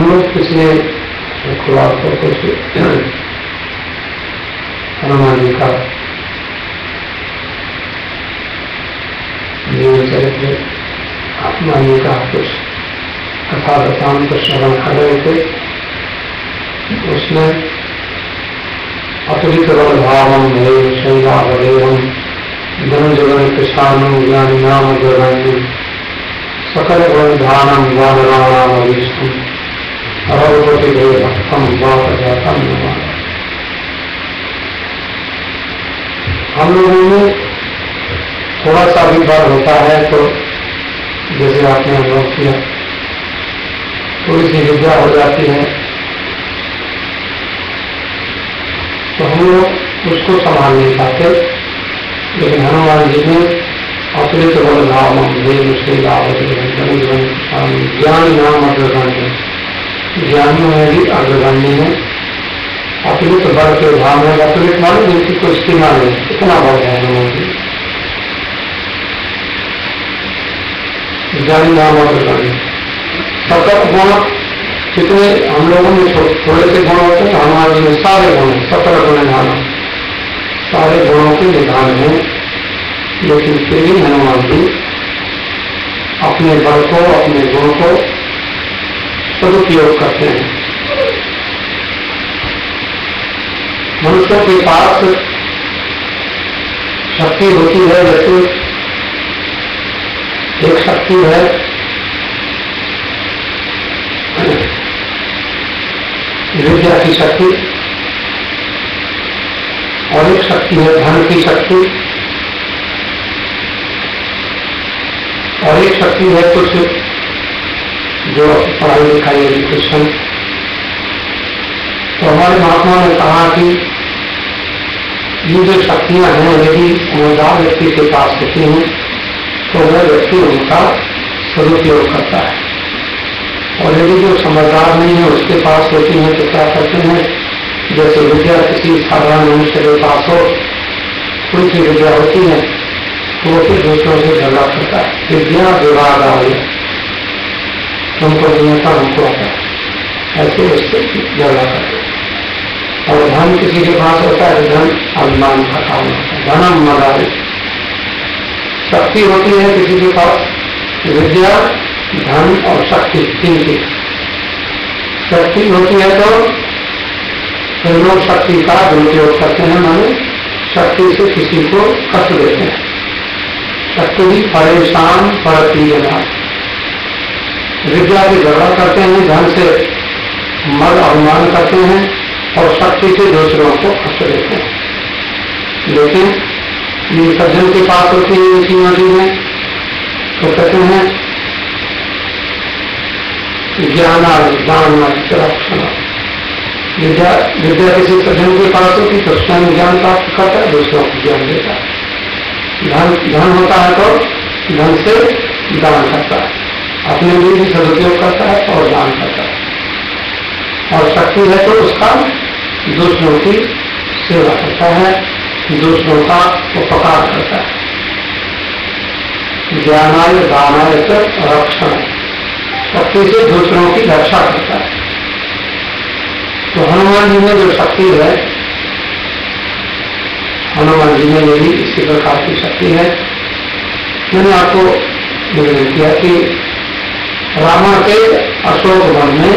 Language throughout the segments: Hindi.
हम लोग पिछले शुक्रवार को कुछ हनुमान जी का जीवन चरित्र हनुमान जी का कुछ कथा वृत्तांत श्रवण कर रहे थे। उसमें अतिरिक्त बल भावम भय शैलावदेवम जन जगन कृष्णानु ज्ञानी नाम जगानी सकल वधानम वानराणाम अभीष्टम अरवपति देव भक्तम वापजातम नमामि। हम लोगों में थोड़ा सा भी बार होता है तो जैसे आपने अनुभव किया थोड़ी सी विद्या हो जाती है तो हम लोग उसको संभाल नहीं पाते। लेकिन हनुमान जी ने अतिरिक्त बल भाव ज्ञानी नाम अग्रगण्य, ज्ञानियों में भी अग्रगण्य है। अतिरिक्त बल के भाव में अतिरिक्त माने जिनकी कोई सीमा नहीं, इतना बल है हनुमान जी। ज्ञानी नाम अग्रगण्य सतत गुण कितने हम लोगों में थोड़े से गुण होते हैं, हनुमान जी में सारे गुण हैं। 17 गुण निधान, सारे गुणों के निधान है। लेकिन फिर भी हनुमान जी अपने बल को अपने गुण को सदुपयोग करते हैं। मनुष्यों के पास शक्ति होती है, जैसे एक शक्ति है विद्या की शक्ति और एक शक्ति है धन की शक्ति और एक शक्ति है कुछ जो पढ़ाई लिखाई एजुकेशन। तो हमारे महात्मा ने कहा कि ये जो शक्तियां हैं यदि समझदार व्यक्ति के पास होती हैं तो वह व्यक्ति उनका सदुपयोग करता है, और यदि जो समझदार नहीं है उसके पास होती है तो क्या करते हैं, जैसे विद्या किसी साधारण मनुष्य के पास हो, कोई सी विद्या होती है तो वो फिर दूसरों से झगड़ा करता है। विद्या विवाद आ गया, तुमको नहीं आता हमको आता है, ऐसे उससे झगड़ा करते हैं। और धन किसी के पास होता है, धन अभिमान का काम होता है, धनम मदारी। शक्ति होती है किसी के पास, विद्या धन और शक्ति, तीन की शक्ति होती है तो फिर लोग शक्ति का दुरुपयोग करते हैं, माने शक्ति से किसी को कष्ट देते हैं। शक्ति भी परेशान पड़ती है, विद्या से झगड़ा करते हैं, धन से मद अभिमान करते हैं और शक्ति से दूसरों को कष्ट देते हैं। लेकिन ये सज्जन के पास होती है इसी नदी में तो कहते हैं ज्ञानादान रक्षण। विद्या किसी सज्जन के पास होती तो स्वयं ज्ञान प्राप्त करता है, दूसरों को ज्ञान देता है। धन होता है तो धन से दान करता है, अपने लिए भी सदुपयोग करता है और दान करता है। और शक्ति है तो उसका दूसरों की सेवा करता है, दूसरों का उपकार करता है। ज्ञानाय दानाय रक्षण, शक्ति से दूसरों की रक्षा करता है। तो हनुमान जी में जो शक्ति है, हनुमान जी में यही इसी प्रकार की शक्ति है। मैंने आपको निवेदन किया कि रावण के अशोक वन में,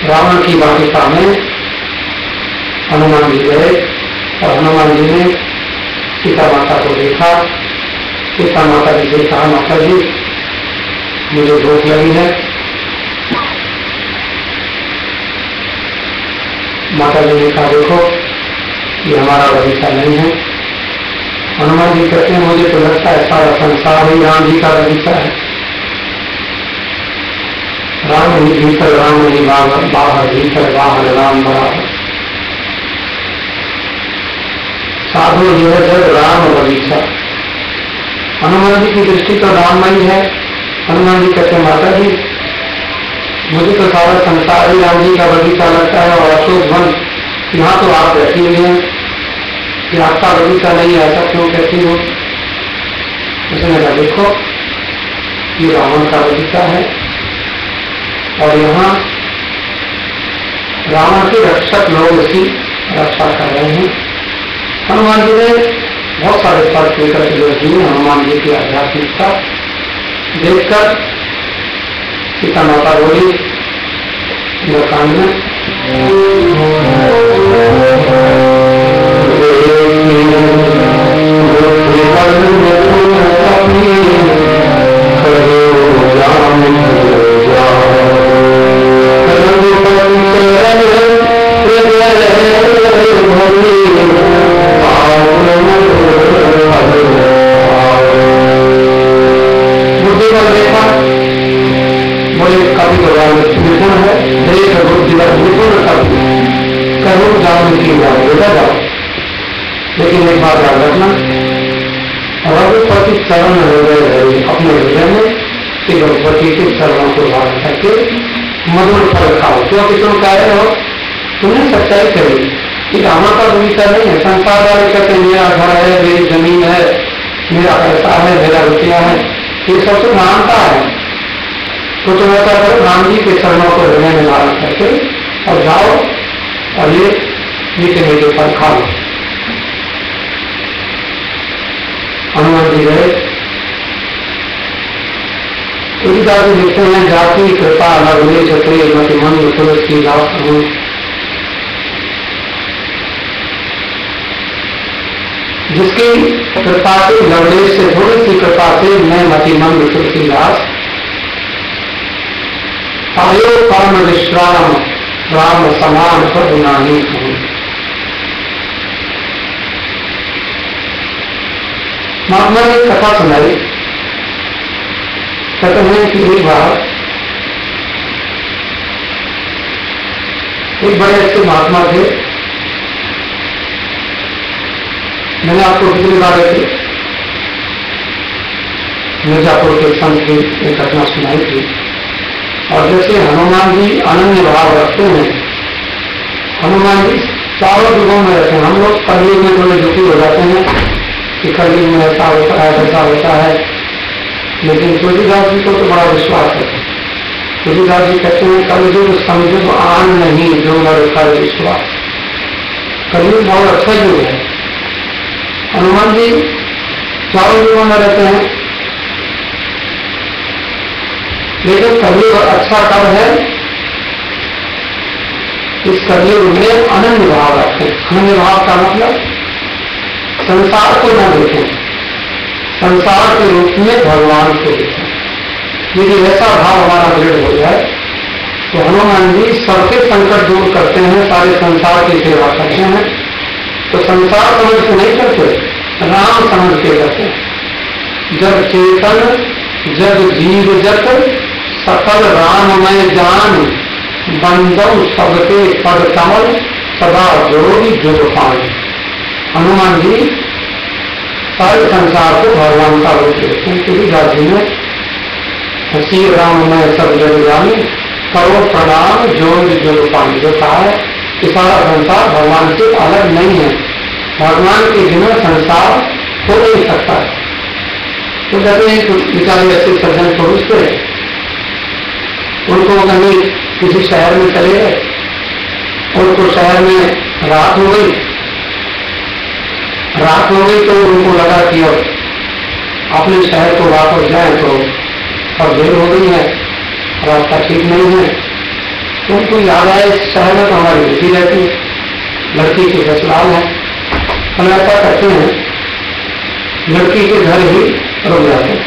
रावण की वाटिका में हनुमान जी गए और हनुमान जी ने सीता माता को देखा। सीता माता जी से कहा, माता जी मुझे भूख लगी है। माता जी ने कहा, देखो ये हमारा बगीचा नहीं है। हनुमान जी कहते हैं, मुझे तो लगता है सारा संसार ही राम जी का बगीचा है। राम ही भीतर, राम ही बाहर, भीतर बाहर राम बराबर। साधु जो है जब राम बगीचा, हनुमान जी की दृष्टि तो राममयी है। हनुमान जी कहते हैं, माता जी मुझे तो सारा संसार ही राम जी का बगीचा लगता है, और अशोक वन यहाँ तो आप बैठी हुई हैं, कि आपका बगीचा नहीं है, ऐसा क्यों कहती हो? उसने कहा, देखो ये रावण का बगीचा है, और यहाँ रावण के रक्षक लोग इसकी रक्षा कर रहे हैं। हनुमान जी ने बहुत सारे पद लेकर के जो दिए, हनुमान जी की आध्यात्मिकता देखकर सीता माता बोली कांड में, लेकिन एक बात याद रखना, रघुपति चरण हृदय अपने हृदय में कि रघुपति के चरणों को धारण करके मधुर फल खाओ। क्योंकि तुम कह रहे हो, तुमने सच्चाई कही कि रामा का बगीचा नहीं है। संसार वाले कहते हैं मेरा घर है, मेरी जमीन है, मेरा पैसा है, मेरा रुपया है, ये सब तो मानता है। तो तुम ऐसा करो, राम जी के चरणों को हृदय में धारण करके और जाओ और ये मीठे मीठे फल खा लो। हनुमान जी गए। तुलसीदास जी लिखते हैं, जाति कृपा लगने चक्रे मति मंद तुलसीदास हूँ। जिसकी कृपा से, लवलेश से, थोड़ी सी कृपा से मैं मतिमंद तुलसीदास आयो परम विश्राम राम समान पद नाही हूँ। महात्मा ने कथा सुनाई। कहते हैं कि एक बार एक बड़े अच्छे महात्मा थे। मैंने आपको पिछली बार मिर्जापुर के संत की एक घटना सुनाई थी। और जैसे हनुमान जी अनन्य भाव रखते हैं, हनुमान जी चारों युगों में रहते हैं। हम लोग कलयुग में थोड़े दुखी हो जाते हैं कि कलयुग में ऐसा होता है, वैसा होता है, लेकिन तुलसीदास जी को तो बड़ा विश्वास है। तुलसीदास जी कहते हैं, कलयुग समझो आन नहीं जो कर विश्वास। कलयुग बहुत अच्छा युग है। हनुमान जी चारों युगों में रहते हैं, लेकिन कलयुग अच्छा कब है? इस कलयुग में अनन्य भाव रखते हैं। अनन्य भाव का मतलब संसार को न देखें, संसार के रूप में भगवान को देखें। यदि ऐसा भाव हमारा दृढ़ हो जाए तो हनुमान जी सबके संकट दूर करते हैं, सारे संसार की सेवा करते हैं। तो संसार समझ के नहीं करते, राम समझ के करते हैं। जब चेतन जब जीव जत सकल राममय जान बंदम सबके पद कमल सदा जोड़ी जुग पान। हनुमान जी सारे संसार को भगवान का रूप देते हैं। तुलसीदास जी ने श्री राममय सब जग जानी करो प्रणाम जोड़ जुग पान जो कहा है कि सारा संसार भगवान से अलग नहीं है। भगवान के बिना संसार हो नहीं सकता है। तो कहते हैं बेचारे ऐसे सज्जन पुरुष थे, उनको कहीं किसी शहर में चले गए, उनको शहर में रात हो गई तो उनको लगा कि अब अपने शहर को वापस जाए तो अब देर हो गई है, रास्ता ठीक नहीं है। तो उनको याद आया इस शहर में तो हमारी बेटी रहती है, लड़की के ससुराल है। हम ऐसा करते हैं, लड़की के घर ही रुक जाते हैं।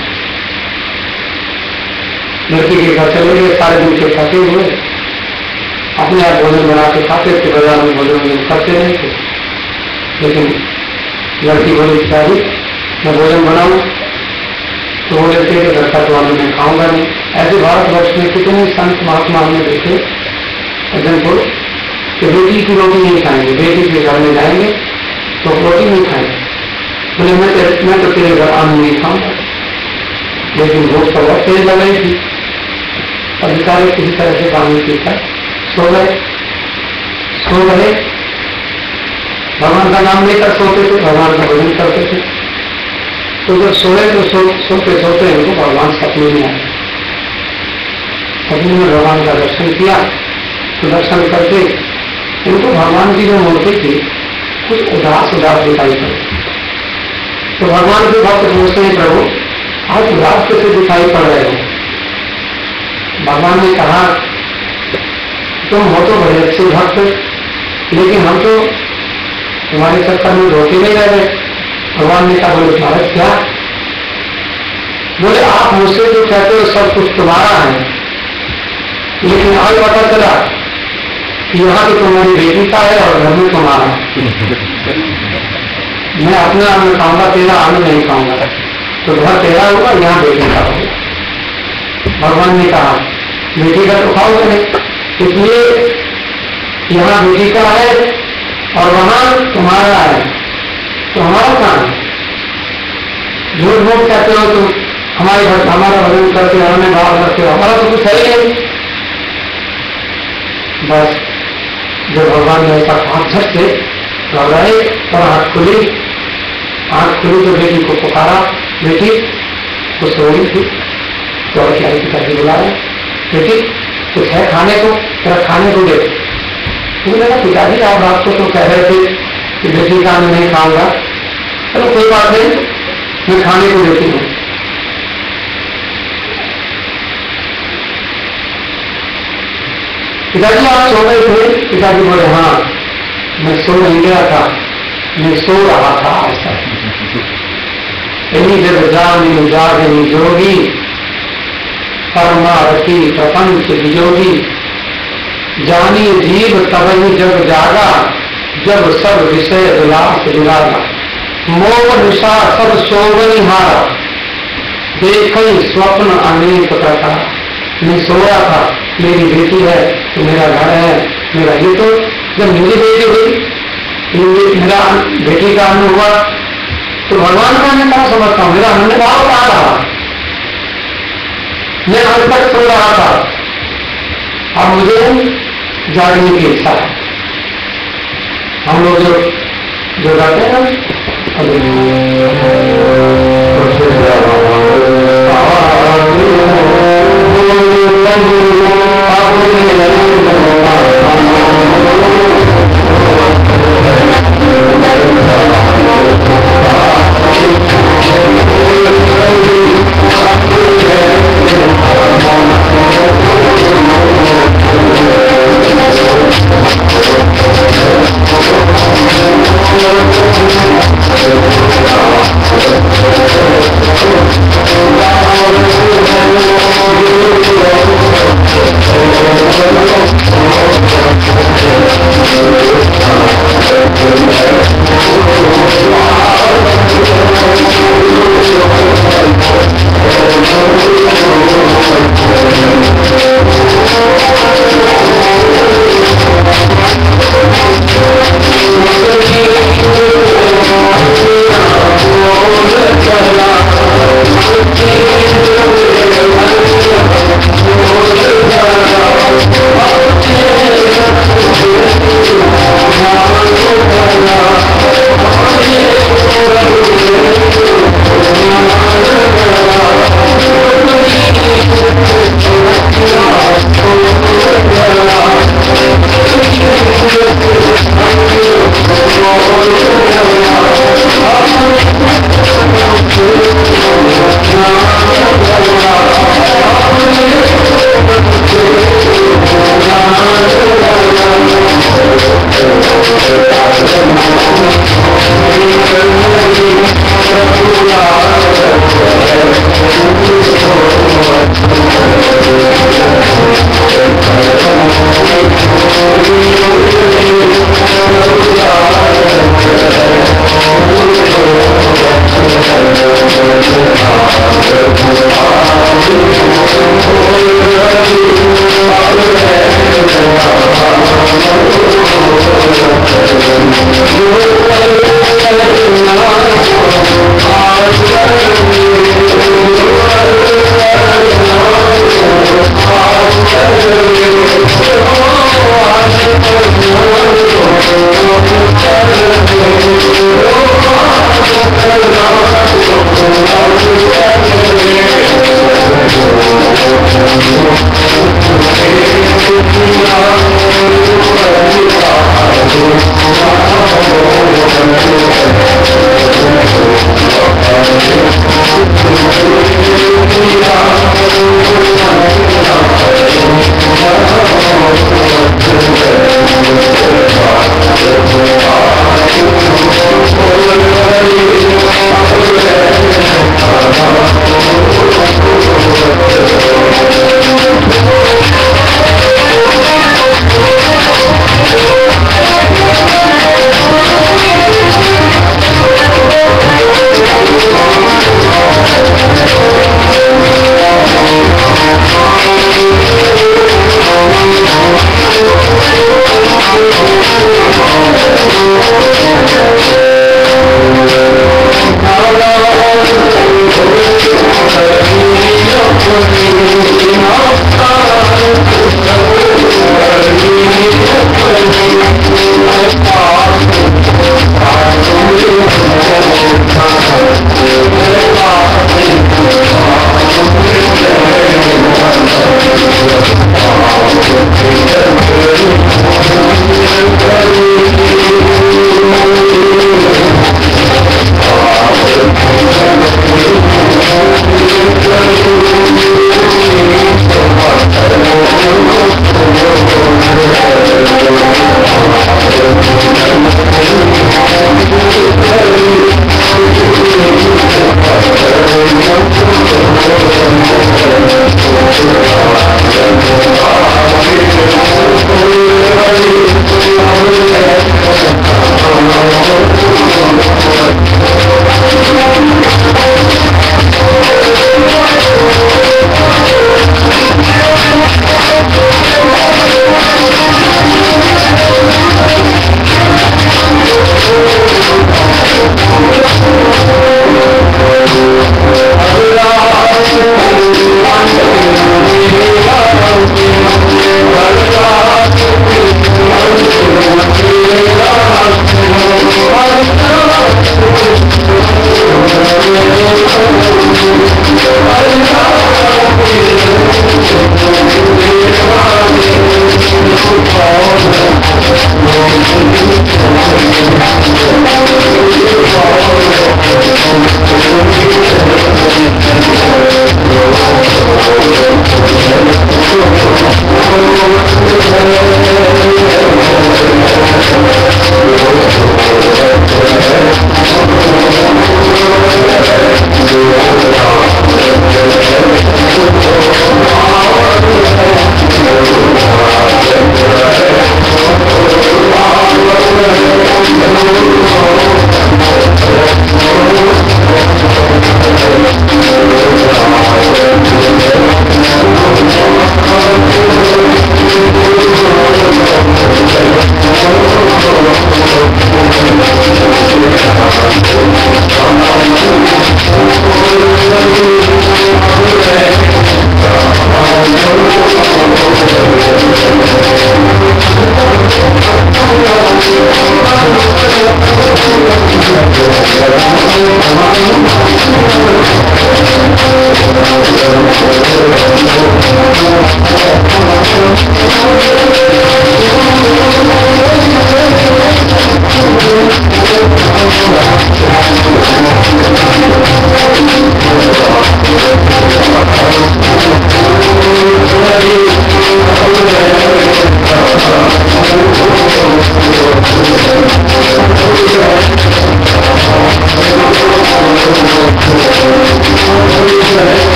लड़की के घर चले गए, सारे दिन के थके हुए, अपने आप भोजन बना के खाते थे, बाजार में भोजन करते नहीं थे। लेकिन लड़की बोली पिताजी मैं भोजन बनाऊं, तो बोले थे कि घर का तो मैं खाऊंगा नहीं। ऐसे भारतवर्ष में कितने संत महात्मा हमने देखे सज्जन पुरुष कि बेटी की रोटी नहीं खाएंगे, बेटी के घर में जाएंगे तो रोटी नहीं खाएंगे। बोले मैं तो तेरे घर अन्न नहीं खाऊंगा। लेकिन भूख तो बहुत तेज लग रही थी और बेचारे किसी तरह से काम नहीं पीता, सो गए। भगवान का नाम लेकर सोते थे, भगवान का भजन करते थे। तो जब सोए तो सोते सोते उनको भगवान सपने में आए। सभी ने भगवान का दर्शन किया। तो दर्शन करके उनको भगवान की जो मूर्ति थी कुछ उदास उदास दिखाई पड़ी। तो भगवान के भक्त पूछते हैं, प्रभु आज उदास कैसे दिखाई पड़ रहे हो? भगवान ने कहा, तुम हो तो बड़े अच्छे भक्त, लेकिन हम तो तुम्हारे चक्कर में धोखे नहीं रह गए। भगवान ने कहा, बोले महाराज क्या? बोले आप मुझसे जो कहते हो सब कुछ तुम्हारा है, लेकिन आज पता चला यहाँ तो तुम्हारी बेटी का है और घर में तुम्हारा। मैं अपने अन्न खाऊंगा, तेरा अन्न नहीं खाऊंगा, तो घर तेरा होगा, यहाँ बेटी का होगा। भगवान ने कहा, बेटी का तो खाओगे नहीं, इसलिए यहाँ बेटी का है और वहां तुम्हारा है, तो हमारा कहाँ है? झूठ मूठ कहते हो तुम, हमारा भजन करते हो, हमें भाव रखते हो, हमारा तो कुछ है ही नहीं। बस जब भगवान ने ऐसा कहा, झट से घबराए और आंख खुली तो बेटी को पुकारा, बेटी तो सो रही थी। तो और क्या पिताजी बुलाए, बेटी कुछ है खाने को, तेरा खाने को दे। तो बोला, पिताजी आप रात को तो कह रहे थे कि बेटी का मैं नहीं खाऊंगा। चलो कोई बात नहीं, मैं खाने को देती हूँ। पिताजी आप सो गए थे? पिताजी बोले, हाँ मैं सो नहीं गया था, मैं सो रहा था। ऐसा इन्हीं जब जानी जागनी जोगी, परमारती प्रपंच विजोगी, जानी जीव तब जब जागा, जब सब विषय विलास विलागा, मोह निशा सब सोवनी हारा, देखई स्वप्न अनेक प्रकार। मैं सो रहा था, मेरी बेटी है तो मेरा घर है, मेरा ये तो जब मेरी बेटी हुई, मेरा बेटी का अन्न हुआ, तो भगवान का मैं क्या समझता हूँ? मेरा अन्न भाव कहाँ रहा? मैं आज तक सो रहा था, अब मुझे जागने की इच्छा है। हम लोग जो गाते हैं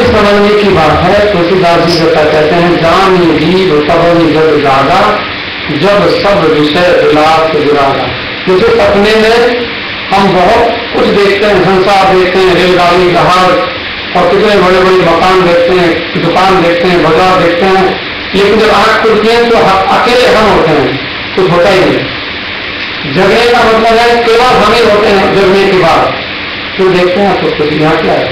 समझने की बात है। तुलसीदास जी कहते हैं, जान जीव तब जब जागा, जब सब विषय विलास विरागा। क्योंकि सपने में हम बहुत कुछ देखते हैं, संसार देखते हैं, रेलगाड़ी, जहाज और कितने बड़े बड़े मकान देखते हैं, दुकान देखते हैं, बाजार देखते हैं, लेकिन जब आंख खुलती है तो अकेले हम होते हैं, कुछ होता ही नहीं। जगने का मतलब है केवल हम ही होते हैं। जगने के बाद फिर देखते हैं तो कुछ यहाँ क्या है,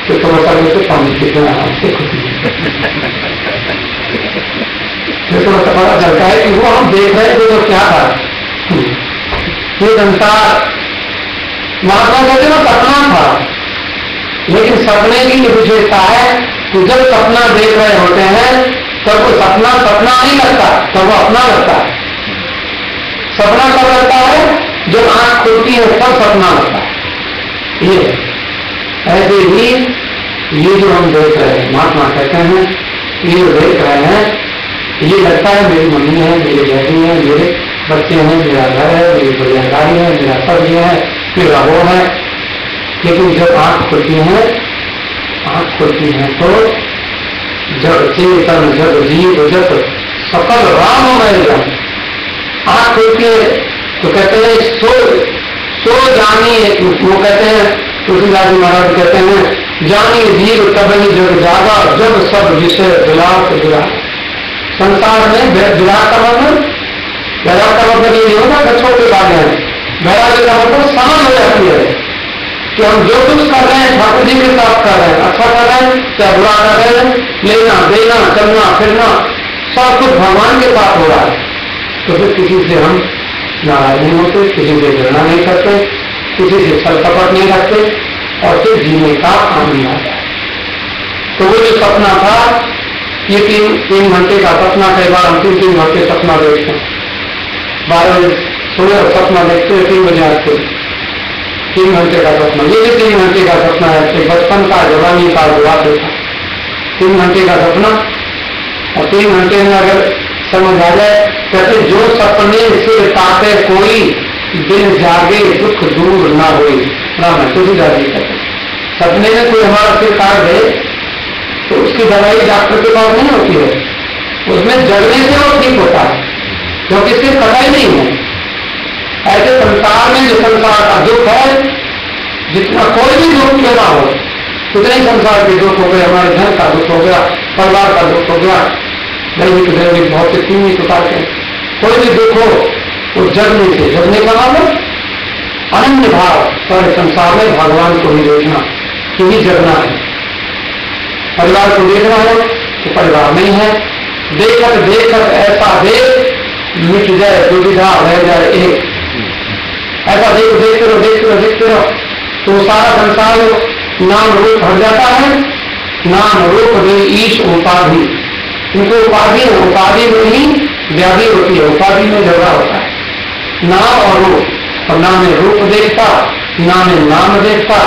तो समझता है तो पानी कितना हमसे खुशी तो पता चलता है कि वो हम देख रहे थे तो क्या था। ये संसार महात्मा कहते ना सपना था, लेकिन सपने की विशेषता है कि जब सपना देख रहे होते हैं तब वो सपना सपना नहीं लगता, तब वो अपना लगता है। सपना कब लगता है? जब आंख खुलती है तब सपना लगता है। ये ऐसे ही ये जो हम देख रहे हैं, महात्मा कहते हैं ये जो देख रहे हैं ये लगता है मेरी मम्मी है, मेरी बहनी है, मेरे बच्चे हैं, मेरा घर है, मेरी बुनियादारी है, मेरा सब ये है, मेरा वो है। लेकिन जब आंख खुलती है तो जब चेतन जब जीव जब सकल राममय जन आंख खुलती है तो कहते हैं सो जानिए। वो कहते हैं तुलसीदास जी महाराज कहते हैं, जानिए जीव तब जब जागा, जब सब विषय विलास विरा। संसार में विराट का मतलब ये नहीं होता बच्चों के बारे में। वैराग्य का मतलब समझ हो जाती है कि हम जो कुछ कर रहे हैं ठाकुर जी के साथ कर रहे हैं, अच्छा कर रहे हैं क्या बुरा कर रहे हैं, लेना देना चलना फिरना सब कुछ भगवान के साथ हो रहा है। तो फिर किसी से हम नाराज नहीं होते, किसी से घृणा नहीं करते, किसी से छल कपट नहीं रखते और फिर जीने का आनंद आता है। तो वो जो सपना था ये 3 घंटे का सपना, कई बार हम 3 घंटे सपना देखते हैं, 12 बजे सोए सपना देखते हैं, 3 बजे आते 3 घंटे का सपना। ये भी 3 घंटे का सपना है, बचपन का जवानी का जवाब देखा 3 घंटे का सपना। और 3 घंटे में अगर समझ आ जाए, कहते जो सपने से ताते कोई, दिन जागे दुख दूर ना होई। राम तुलसीदास जी कहते सपने में कोई हमारा सिर काट दे तो उसकी दवाई डॉक्टर के पास नहीं होती है, उसमें जगने से वो ठीक होता है, क्योंकि सिर कटा ही नहीं है। ऐसे संसार में जो संसार का दुख है, जितना कोई भी दुख क्यों ना हो, उतने ही संसार के दुख हो गए, हमारे धन का दुख हो गया, परिवार का दुख हो गया, दैविक बहुत से 3 प्रकार के कोई भी दुख हो वो जगने से। जगने का मतलब अनन्य भाव, सारे संसार में भगवान को ही देखना, क्योंकि जगना है। परिवार को देखना है तो परिवार नहीं है, देखत देखत ऐसा देख मिट जाए दुविधा रह जाए एक। ऐसा देखते रहो तो सारा संसार नाम रूप हट जाता है। नाम रूप दे ईश उपाधि, इनको उपाधि में ही व्याधि होती है, उपाधि में झगड़ा होता है। नाम और रूप, और नाम में रूप देखता, नाम में नाम देखता,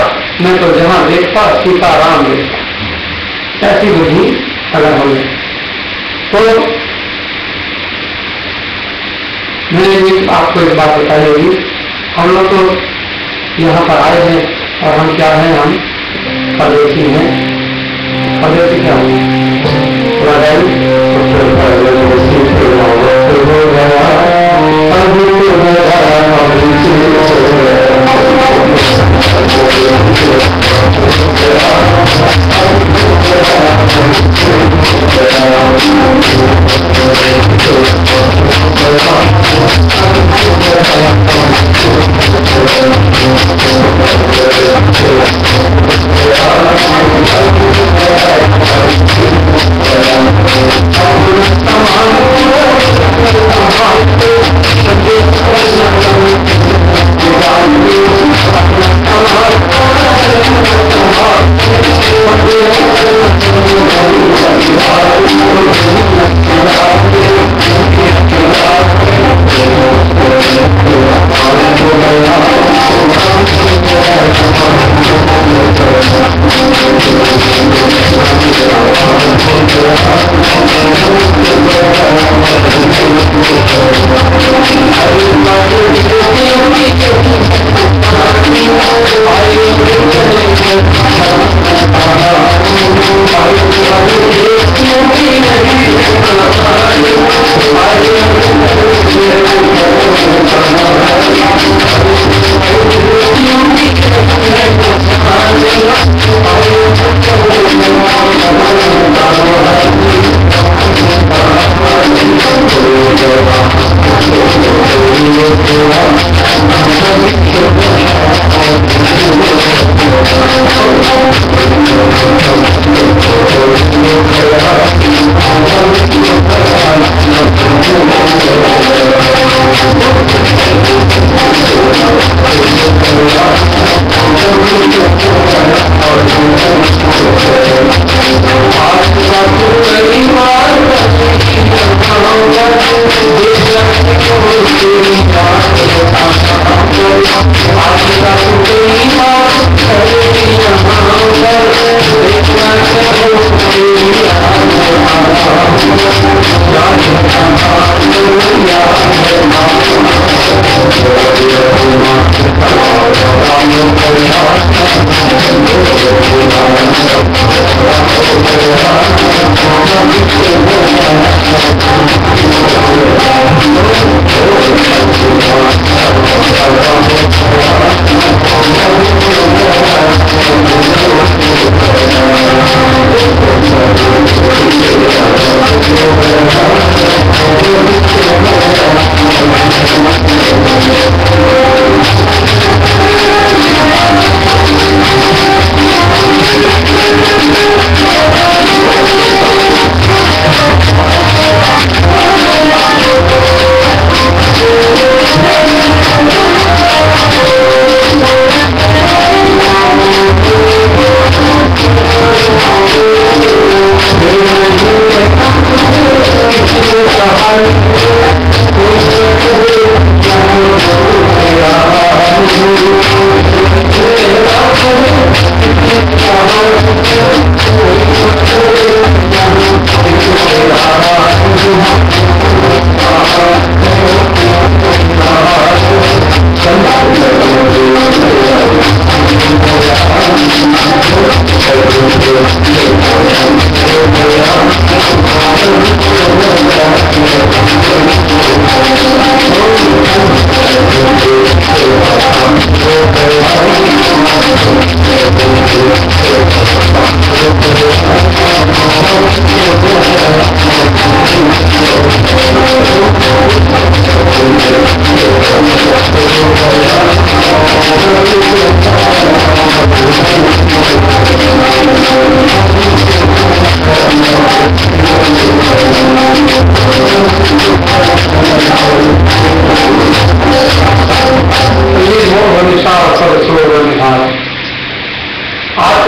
मैं तो जहां देखता सीताराम देखता। ऐसी बुद्धि अगर हो जाए तो मैंने आपको एक बात बताई होगी, हम लोग तो यहाँ पर आए हैं और हम क्या हैं, हम परदेशी हैं। परदेशी क्या होंगे?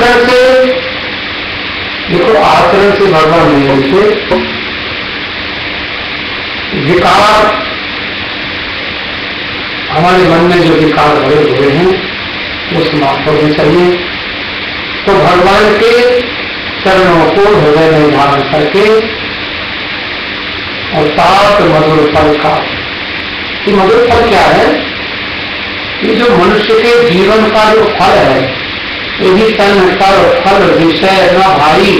आचरण से, देखो आचरण से भगवान नहीं होते, विकार हमारे मन में जो विकार भरे हुए हैं वो समाप्त होने चाहिए। तो भगवान के चरणों को हृदय में धारण करके और सात मधुर फल का, ये मधुर फल क्या है? ये जो मनुष्य के जीवन का जो फल है, यही तन कर फल विषय न भाई,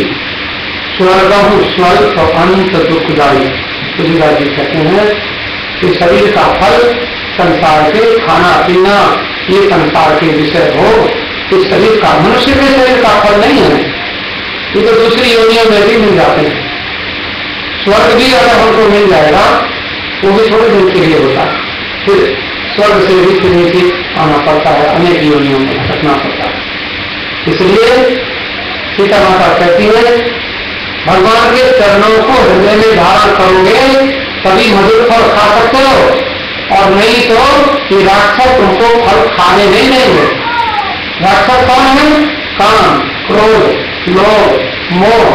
स्वर्गहु स्वल्प अंत दुखदायी। तुलसीदास जी कहते हैं कि शरीर का फल संसार के खाना पीना, ये संसार के विषय हो, इस शरीर का, मनुष्य के शरीर का फल नहीं है। ये तो दूसरी योनियों में भी मिल जाते हैं। स्वर्ग भी अगर हमको मिल जाएगा वो भी थोड़े दिन के लिए होता है, फिर स्वर्ग से भी फिर नीचे आना पड़ता है, अनेक योनियों में भटकना पड़ता है। इसलिए सीता माता कहती है भगवान के चरणों को हृदय में धारण करोगे तभी मधुर फल खा सकते हो, और नहीं तो ये राक्षस तुमको फल खाने नहीं देंगे। राक्षस कौन है? काम, क्रोध, लोभ, मोह,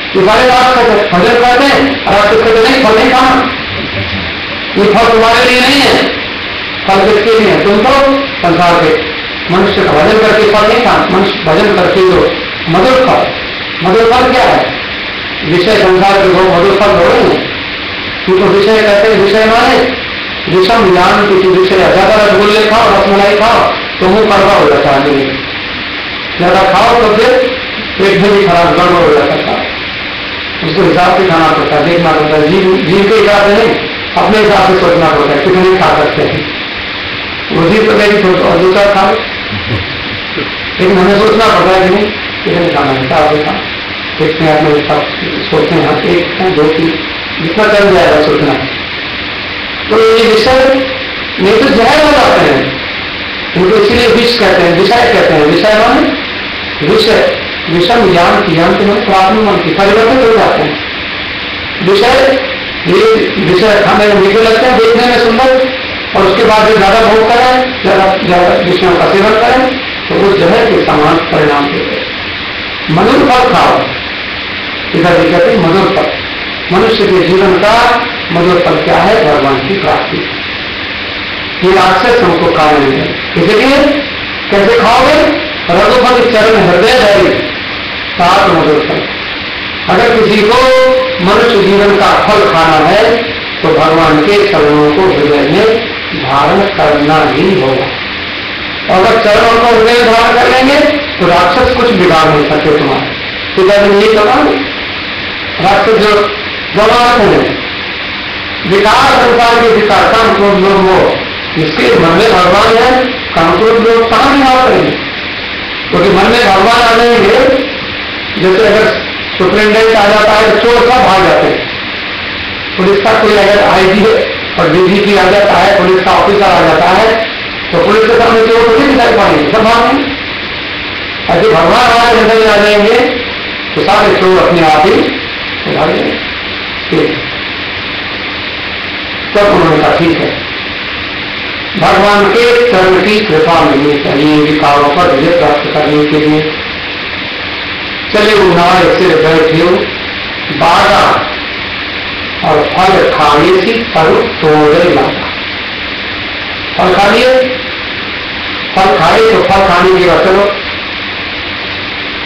ये सारे राक्षस भजन करते हैं। राक्षस कहते नहीं, फल नहीं खाना, ये फल तुम्हारे लिए नहीं है, फल किसके लिए है? तुम तो संसार के मनुष्य का भजन करके फल नहीं खाना, मनुष्य भजन करके जो मधुर फल, मधुर फल क्या है? विषय संसार के लोग मधुर फल हो रहे हैं, क्योंकि विषय कहते हैं, विषय माने विषम ज्ञान की विषय। ज्यादा रसगुल्ले खाओ, रसमलाई खाओ तो मुंह कड़वा हो जाता है, ज्यादा खाओ तो फिर पेट में भी खराब गड़बड़ हो जाता है। उसको हिसाब से खाना पड़ता है, देखना पड़ता है, जीव के हिसाब से नहीं, अपने हिसाब से सोचना पड़ता है कितने खा सकते हैं। वो जीव तो नहीं सोचो और दूसरा खा, लेकिन हमें सोचना पड़ता है कि नहीं कितने खाना है, हिसाब से खाना। देखते हैं अपने हिसाब सोचते हैं, एक दो तीन जितना चल जाएगा सोचना। तो ये विषय नहीं तो जहर हो जाते हैं, इनको इसीलिए विष कहते हैं, विषय कहते हैं। विषय माने विषय, विषम ज्ञान की, ज्ञान के मन प्राप्त मन की परिवर्तित हो जाते हैं। विषय, ये विषय खाने में मीठे लगते हैं, देखने में सुंदर, और उसके बाद जो ज्यादा भोग करें, ज्यादा विषयों का सेवन करें तो वो जहर के समान परिणाम देते हैं। मधुर फल खाओ, पिताजी कहते हैं मधुर फल। मनुष्य के जीवन का मधुर फल क्या है? भगवान की प्राप्ति। ये राक्षस हमको खाने नहीं है, इसलिए कैसे खाओगे? रघुपति चरण हृदय धरि सात मधुर फल। अगर किसी को मनुष्य जीवन का फल खाना है तो भगवान के चरणों को हृदय में धारण करना ही होगा। और अगर चरणों को हृदय धारण कर लेंगे तो राक्षस कुछ बिगाड़ नहीं सकते तुम्हारे। तो जब ये कहा राक्षस जो जवाब है, विकार संसार के विकार, काम क्रोध लोग वो, इसके मन में भगवान है, काम क्रोध लोग कहाँ नहीं आ रहे? क्योंकि मन में भगवान आ जाएंगे, जैसे अगर सुप्रिंटेंडेंट आ जाता है तो चोर सब भाग जाते हैं। पुलिस का कोई अगर आईजी और डीजीपी आ जाता है, पुलिस का ऑफिसर आ जाता है तो पुलिस के सामने चोर तो नहीं दिखाई पाएंगे, सब भागेंगे। ऐसे भगवान हमारे हृदय में आ जाएंगे तो सारे चोर अपने आप ही भागेंगे। तब उन्होंने कहा ठीक है, भगवान के चरण की कृपा मिलनी चाहिए विकारों पर विजय प्राप्त करने के लिए। चले उन्नाय सिर बैठे बागा और फल खाने से पर तोड़े लगा। फल खा लिए, फल खाए तो फल खाने के बाद चलो,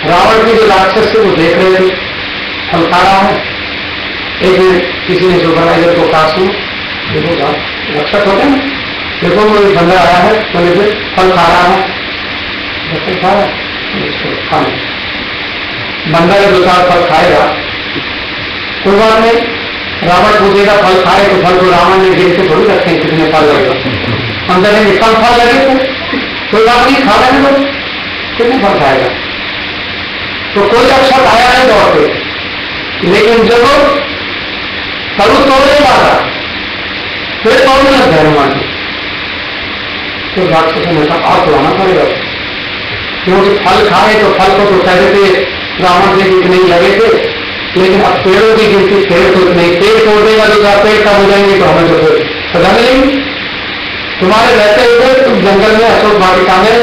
रावण के जो राक्षस थे वो देख रहे थे फल खा रहा है। एक दिन किसी ने सुपरवाइजर को कहा, सुनो देखो रक्षक होते हैं, देखो वो बंदा आया है, बोले फल खा रहा है, रक्षक खा रहा है, उसको खाने। बंदा के दो चार फल खाएगा, कोई बात नहीं, रावण पूछेगा फल खाए तो फल को रावण ने गिर के थोड़ी रखते हैं कितने फल लगेगा, हम कहेंगे कम फल लगे थे, कोई बात नहीं खा लेने दो, कितने फल खाएगा। तो कोई रक्षक आया नहीं दौड़ते, लेकिन जब फल तोड़ने लगा फिर तोड़ने लग गए हनुमान जी, तो राक्षस ने कहा आप तोड़ना पड़ेगा, क्योंकि फल खाए तो फल को तो कहते थे रावण के इतने ही लगे थे, लेकिन अब पेड़ों की गिनती पेड़ तो नहीं, पेड़ तोड़ देगा तो पेड़ कम हो जाएंगे तो हमें तो फिर पता मिलेंगे। तुम्हारे रहते हुए तुम जंगल में अशोक वाटिका में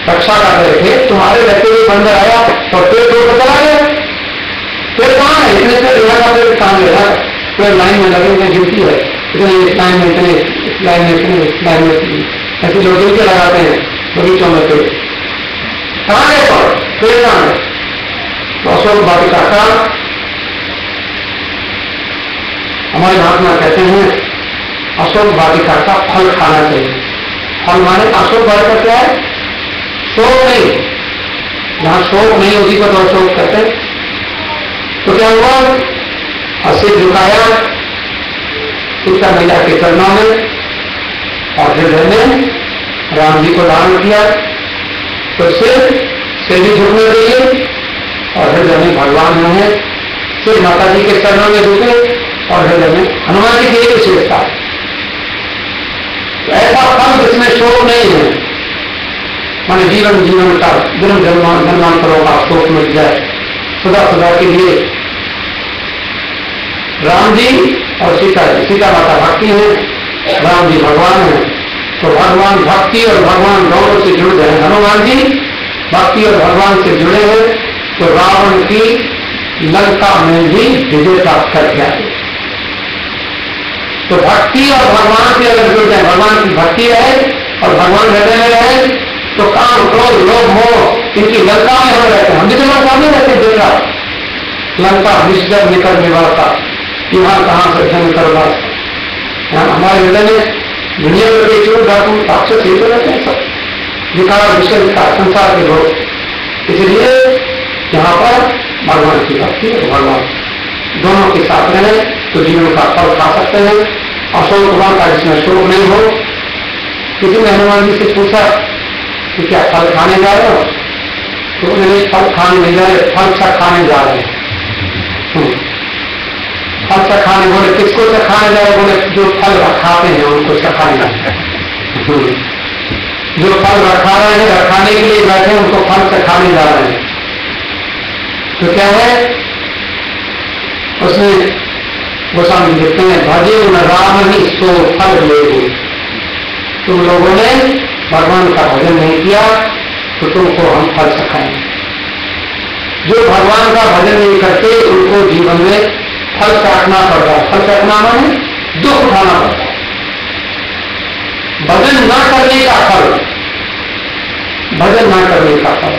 रक्षा कर रहे थे, तुम्हारे रहते हुए बंदर आया और पेड़ तोड़ कर चला गया। पेड़ कहाँ है? इतने पेड़ यहाँ का पेड़ कहाँ गया? पेड़ लाइन में लगे हुए गिनती है, इतने इस लाइन में, इतने इस लाइन में, इतने इस लाइन में, ऐसे लोग गिन के लगाते हैं बगीचों में पेड़। कहाँ गए? पेड़ कहाँ है? तो अशोक वाटिका का हमारे महात्मा कहते हैं अशोक वाटिका का फल खाना चाहिए। फल माने अशोक वाटिका क्या है? शोक नहीं, जहां शोक नहीं उसी को तो अशोक कहते हैं। तो क्या हुआ? असिर झुकाया सीता मैया के चरणों में और हृदय में राम जी को धारण किया। तो सिर भी झुकने चाहिए और हृदय में भगवान है। सिर माता जी के चरणों में झुके और हृदय में हनुमान जी की एक विशेषता है। ऐसा फल जिसमें शोक नहीं है, माने जीवन का जन्म जन्मांतरों का शोक मिट जाए, सदा सदा के लिए। राम जी और सीता माता भक्ति है, राम जी भगवान है। तो भगवान भक्ति और भगवान दोनों से जुड़ गए। हनुमान जी भक्ति और भगवान से जुड़े हैं तो रावण की लंका में भी विजय प्राप्त करके आए। तो भक्ति और भगवान से अगर जुड़ जाए, भगवान की भक्ति है और भगवान हृदय में रहे, तो काम क्रोध लोभ मोह इनकी लंका में हो रहते हैं। हम भी तो लंका में रहते हैं। देखा लंका निश्चर निकल निवासा, यहाँ कहाँ से धन कर वास। यहाँ हमारे हृदय में दुनिया में कोई चोर डाकू राक्षस ही तो रहते हैं सब, विकार विषय विकार संसार के लोग। इसलिए यहाँ पर भगवान की भक्ति और भगवान दोनों के साथ रहे तो जीवन का फल खा सकते हैं। अशोक भगवान का जिसमें शोक नहीं हो। किसी ने हनुमान जी से पूछा कि क्या फल खाने जा रहे हो? तो उन्होंने फल खाने नहीं जा रहे, फल खाने जा रहे हैं। फल चखाने, बोले किसको चखाने जा रहे? बोले जो फल खाते हैं उनको चखाने जा रहे हैं। जो फल रखा रहे हैं, रखाने के लिए बैठे उनको फल चखाने जा रहे हैं। तो क्या है उसमें गोस्वामी लिखते हैं, भजे न राम ही सो फल ले। तुम लोगों ने भगवान का भजन नहीं किया तो तुमको हम फल चखाएंगे। जो भगवान का भजन नहीं करते उनको जीवन में फल चाटना पड़ता है। फल चाटना माने दुख उठाना पड़ता है। भजन न करने का फल, भजन न करने का फल।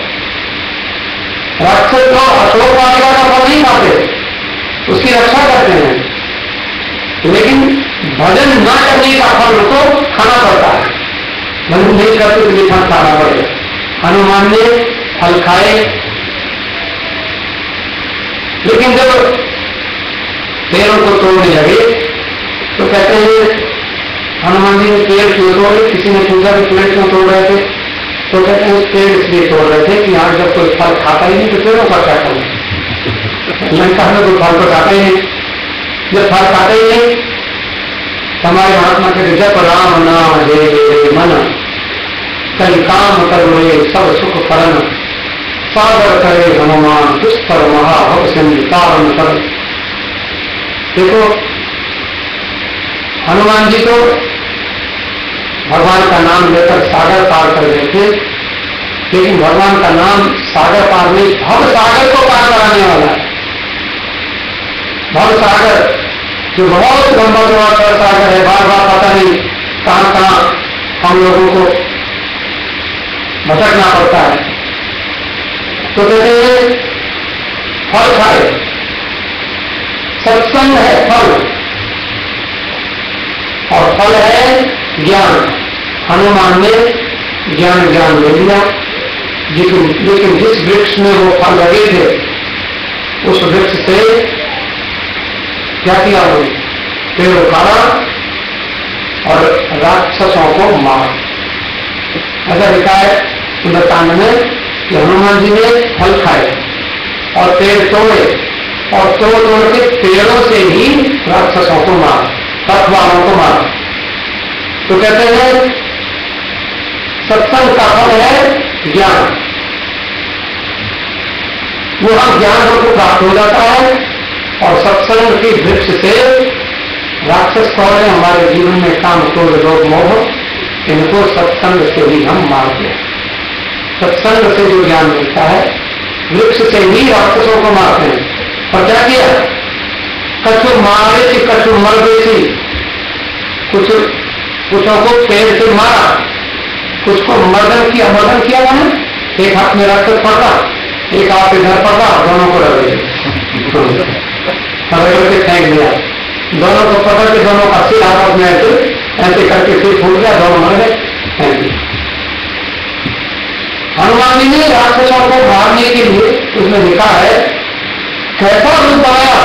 राक्षस तो अशोक वाटिका का फल नहीं खाते, उसकी रक्षा करते हैं, लेकिन भजन न करने का फल उनको खाना पड़ता है। भजन नहीं करते तो ये फल खाना पड़ेगा। हनुमान ने फल खाए, लेकिन जब पेड़ों को तोड़ने लगे तो कहते हैं हनुमान जी ने पेड़ क्यों तोड़े? किसी ने पूछा कि पेड़ क्यों तोड़ रहे थे? तो कहते हैं पेड़ इसलिए तोड़ रहे थे कि आज जब कोई फल खाता ही नहीं तो पेड़ों का क्या करें? लंका में कोई फल तो खाता ही नहीं। जब फल खाते ही नहीं, हमारे महात्मा के जप राम नाम जय मन कई काम करोगे सब सुख फलन सागर करे हनुमान दुष्कर महाभव सिंह तारण कर। देखो हनुमान जी तो भगवान का नाम लेकर सागर पार कर गए थे, लेकिन भगवान का नाम सागर पार नहीं, भव सागर को पार कराने वाला है। भव सागर जो बहुत लंबा सागर है, बार बार पता नहीं कहां कहां हम लोगों को भटकना पड़ता है। तो कहते हैं फल खाए, सत्संग है फल और फल है ज्ञान। हनुमान ने ज्ञान ले लिया, लेकिन जिस वृक्ष में वो फल लगे थे उस वृक्ष से क्या किया? उन्होंने पेड़ उखाड़ा और राक्षसों को मारा। ऐसा लिखा है सुंदरकांड में कि हनुमान जी ने फल खाए और पेड़ तोड़े और तोड़ के पेड़ों से ही राक्षसों को मारा, तत्वालों को मारा। तो कहते हैं सत्संग का फल है ज्ञान। वो हम ज्ञान हमको प्राप्त हो जाता है और सत्संग के वृक्ष से राक्षस कौन है हमारे जीवन में? काम क्रोध लोभ मोह, इनको सत्संग से ही हम मारते हैं। सत्संग से जो ज्ञान मिलता है, वृक्ष से ही राक्षसों को मारते हैं। और क्या किया? कछु मारे थी कछु मर गई थी, कुछों को पेड़ से मारा, कुछ को मर्दन किया। मर्दन किया मैंने एक हाथ में राक्षस पकड़ा, एक हाथ इधर पकड़ा, दोनों को रगड़ के फेंक दिया। दोनों को पकड़ के दोनों का सिर आपस में ऐसे करके सिर फूट गया, दोनों मर गए, फेंक दिया। हनुमान जी ने राक्षसों को मारने के लिए उसमें लिखा है कैसा रूप बनाया,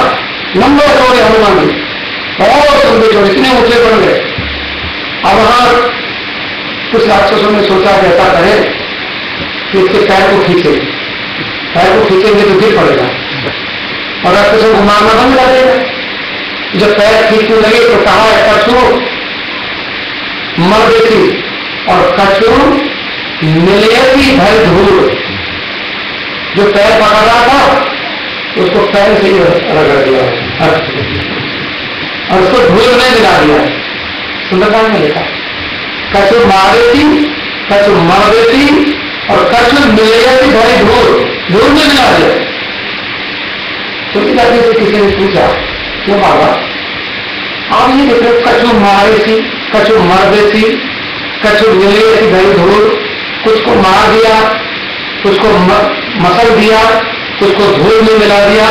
लंबे छोड़े हनुमान जी, बहुत लंबे छोड़े, इतने ऊंचे बन गए। अब वहां कुछ राक्षसों ने सोचा कि ऐसा करें कि इसके पैर को खींचे, पैर को खींचेंगे तो गिर पड़ेगा और राक्षसों को मारना बंद कर देगा। जब पैर खींचने लगे तो कहा कछु मर गई और कछु मिलेगी भय धूल। जो पैर पकड़ रहा था उसको पैर से ही रगड़ दिया और उसको धूल में मिला दिया। सुंदरकांड में लिखा कछु मारे थी, कछु मर गई थी और कछु मिलेगी भय धूल में मिला दिया। तुलसीदास जी से किसी ने पूछा वो बाबा आप ये देख रहे कछु मारे थी, कछु मर गई थी, कछु मिलेगी भय धूल, कुछ को मार दिया, कुछ को मसल दिया, कुछ को धूल में मिला दिया,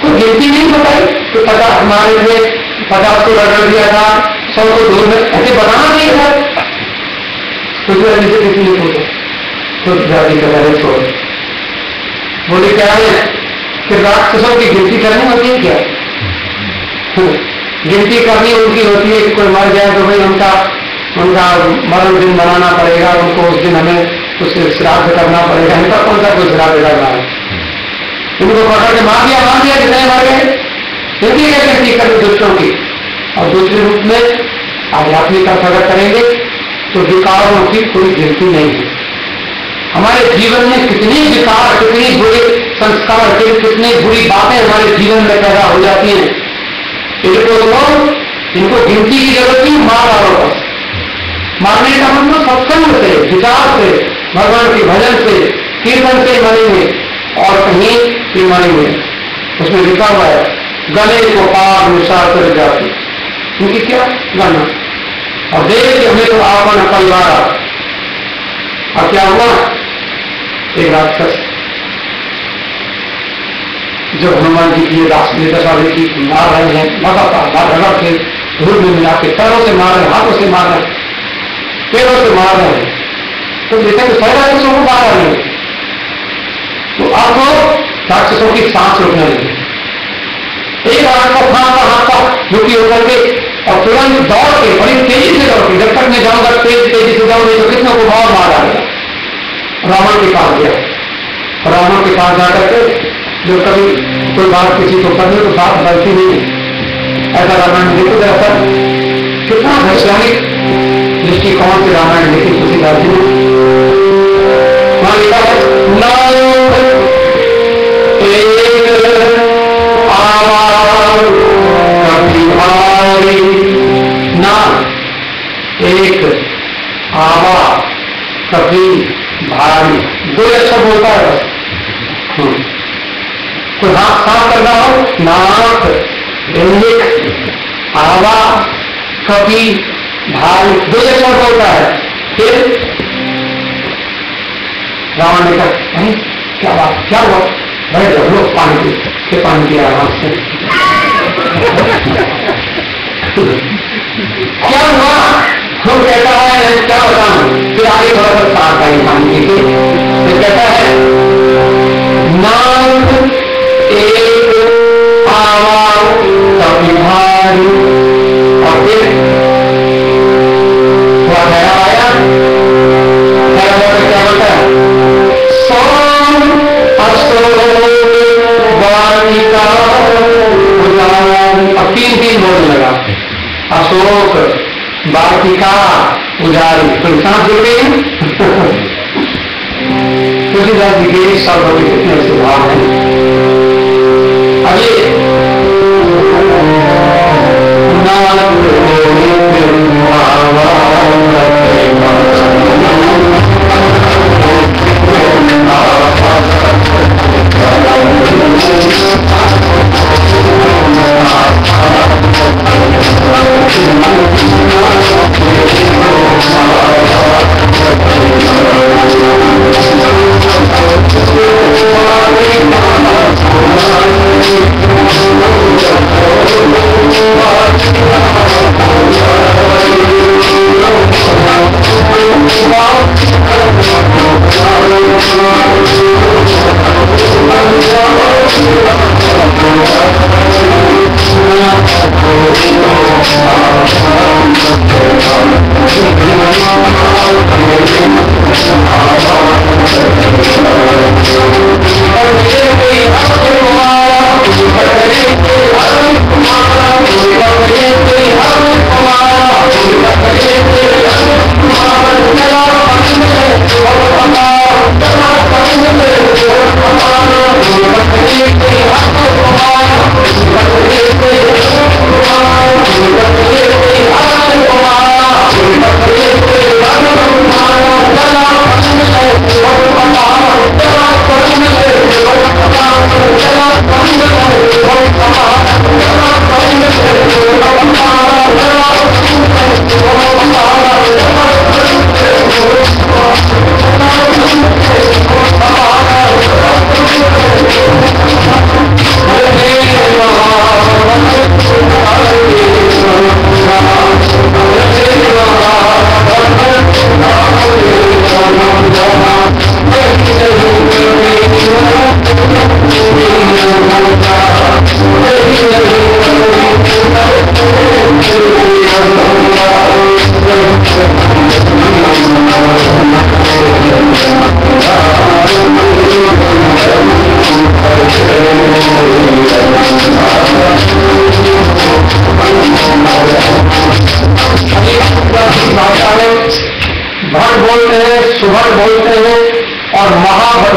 कोई गिनती नहीं बताई कि 50 मारे थे, 50 को रगड़ दिया था, 100 को धूल में, ऐसे बताना नहीं था। तुलसीदास जी से किसी ने पूछा, तुलसीदास जी का छोड़ बोले क्या है कि राक्षसों की गिनती करनी होती है क्या? गिनती करनी उनकी होती है कि कोई मर जाए तो भाई उनका मरण दिन मनाना पड़ेगा, उनको उस दिन हमें कुछ श्राद्ध करना पड़ेगा। इनका कौन सा कोई श्राद्ध करना है? इनको पकड़ के मार दिया जितने मर गए। इनकी क्या गिनती करें दुष्टों की? और दूसरे रूप में आध्यात्मिक अर्थ अगर करेंगे तो विकारों की कोई गिनती नहीं है। हमारे जीवन में कितनी विकार, कितनी बुरे संस्कार, कितनी बुरी बातें हमारे जीवन में पैदा हो जाती हैं। इनको गिनती की जरूरत नहीं, मार डालो बस। मारने का मतलब सत्संग से, विचार से, भगवान के भजन से, कीर्तन से मरेंगे और कहीं भी मरेंगे। उसमें लिखा हुआ है गले को पार निशार कर जाती, उनकी क्या गाना। और देख हमें तो आपन परिवार। अब क्या हुआ? एक राक्षस जब हनुमान जी की राष्ट्रीय दशा देखी, मार रहे हैं, लगातार रगड़ के धूल में मिला के, पैरों से मार रहे, हाथों से मार रहे, पेड़ों से मार रहे हैं, तो देखा कि सारे राक्षसों को मार रहे हैं। तो आपको राक्षसों की सांस रोकने लगी। एक राक्षस हाथ का झुकी होकर के और तुरंत दौड़ के बड़ी तेजी से दौड़ के, जब तक मैं जाऊंगा तेजी से जाऊंगी तो कितने को बहुत मार डालेगा। रावण के पास गया, रावण के पास जाकर के जो कभी कोई बात किसी को करने तो बात बढ़ती नहीं, ऐसा रामायण देखो जरा कितना वैज्ञानिक दृष्टिकोण से रामायण लिखी तुलसीदास जी ने। वहां लिखा है नाथ एक आवाज कभी भारी, नाथ एक आवाज कभी भारी, दो अक्षर बोलता है बस। कोई हाथ साफ करना हो, नाथ एक आवाज कभी भारी, दो अक्षर बोलता है। फिर रावण ने कहा क्या बात, क्या हुआ? बड़े झगड़ो पानी के पानी की आवाज से क्या हुआ? हम कहता है क्या बताऊं, फिर आगे थोड़ा सा साथ आई पानी के, फिर कहता है नाथ एक आवाज कभी भारी, और फिर थोड़ा ठहरा आया, ठहरा हुआ तो क्या बोलता है सोम अशोक वाटिका उजारी, अब तीन बोलने लगा, अशोक वाटिका उजारी, तो सांस जुड़ गई। तुलसीदास जी के शब्दों के कितने ऐसे भाव हैं। अभी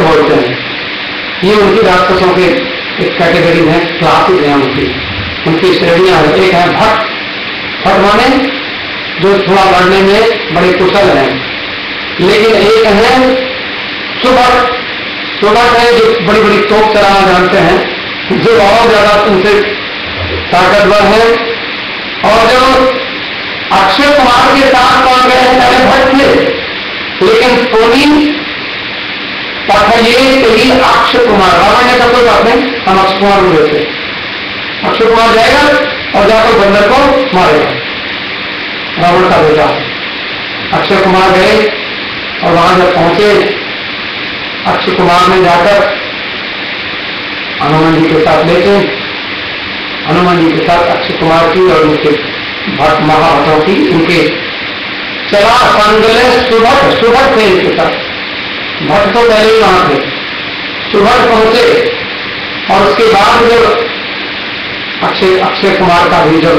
बोलते हैं। ये उनकी राक्षसों के एक कैटेगरी है, क्लासेस हैं उनकी श्रेणियां हैं। एक है भट्ट, भट्ट माने जो थोड़ा लड़ने में बड़े कुशल हैं। लेकिन एक है सुभट, सुभट है जो बड़ी बड़ी तोप चलाना जानते हैं, जो और ज्यादा उनसे ताकतवर है। और जो अक्षय कुमार के साथ कौन गए हैं, पहले भट्ट थे, लेकिन सोनी ये ही अक्षय कुमार, रावण ने कहा कोई बात नहीं, हम अक्षय कुमार हुए थे। अक्षय कुमार जाएगा और जाकर बंदर को मारेगा, रावण का बेटा। अक्षय कुमार गए और वहां जब पहुंचे, अक्षय कुमार ने जाकर हनुमान जी के साथ लेके, हनुमान जी के साथ अक्षय कुमार की और उनके भट्ट महाभटों की, उनके चला संगले सुभट, सुभट थे इनके साथ। भट्ट तो पहले ही वहां थे, सुभट पहुंचे और उसके बाद जब अक्षय कुमार का भी जब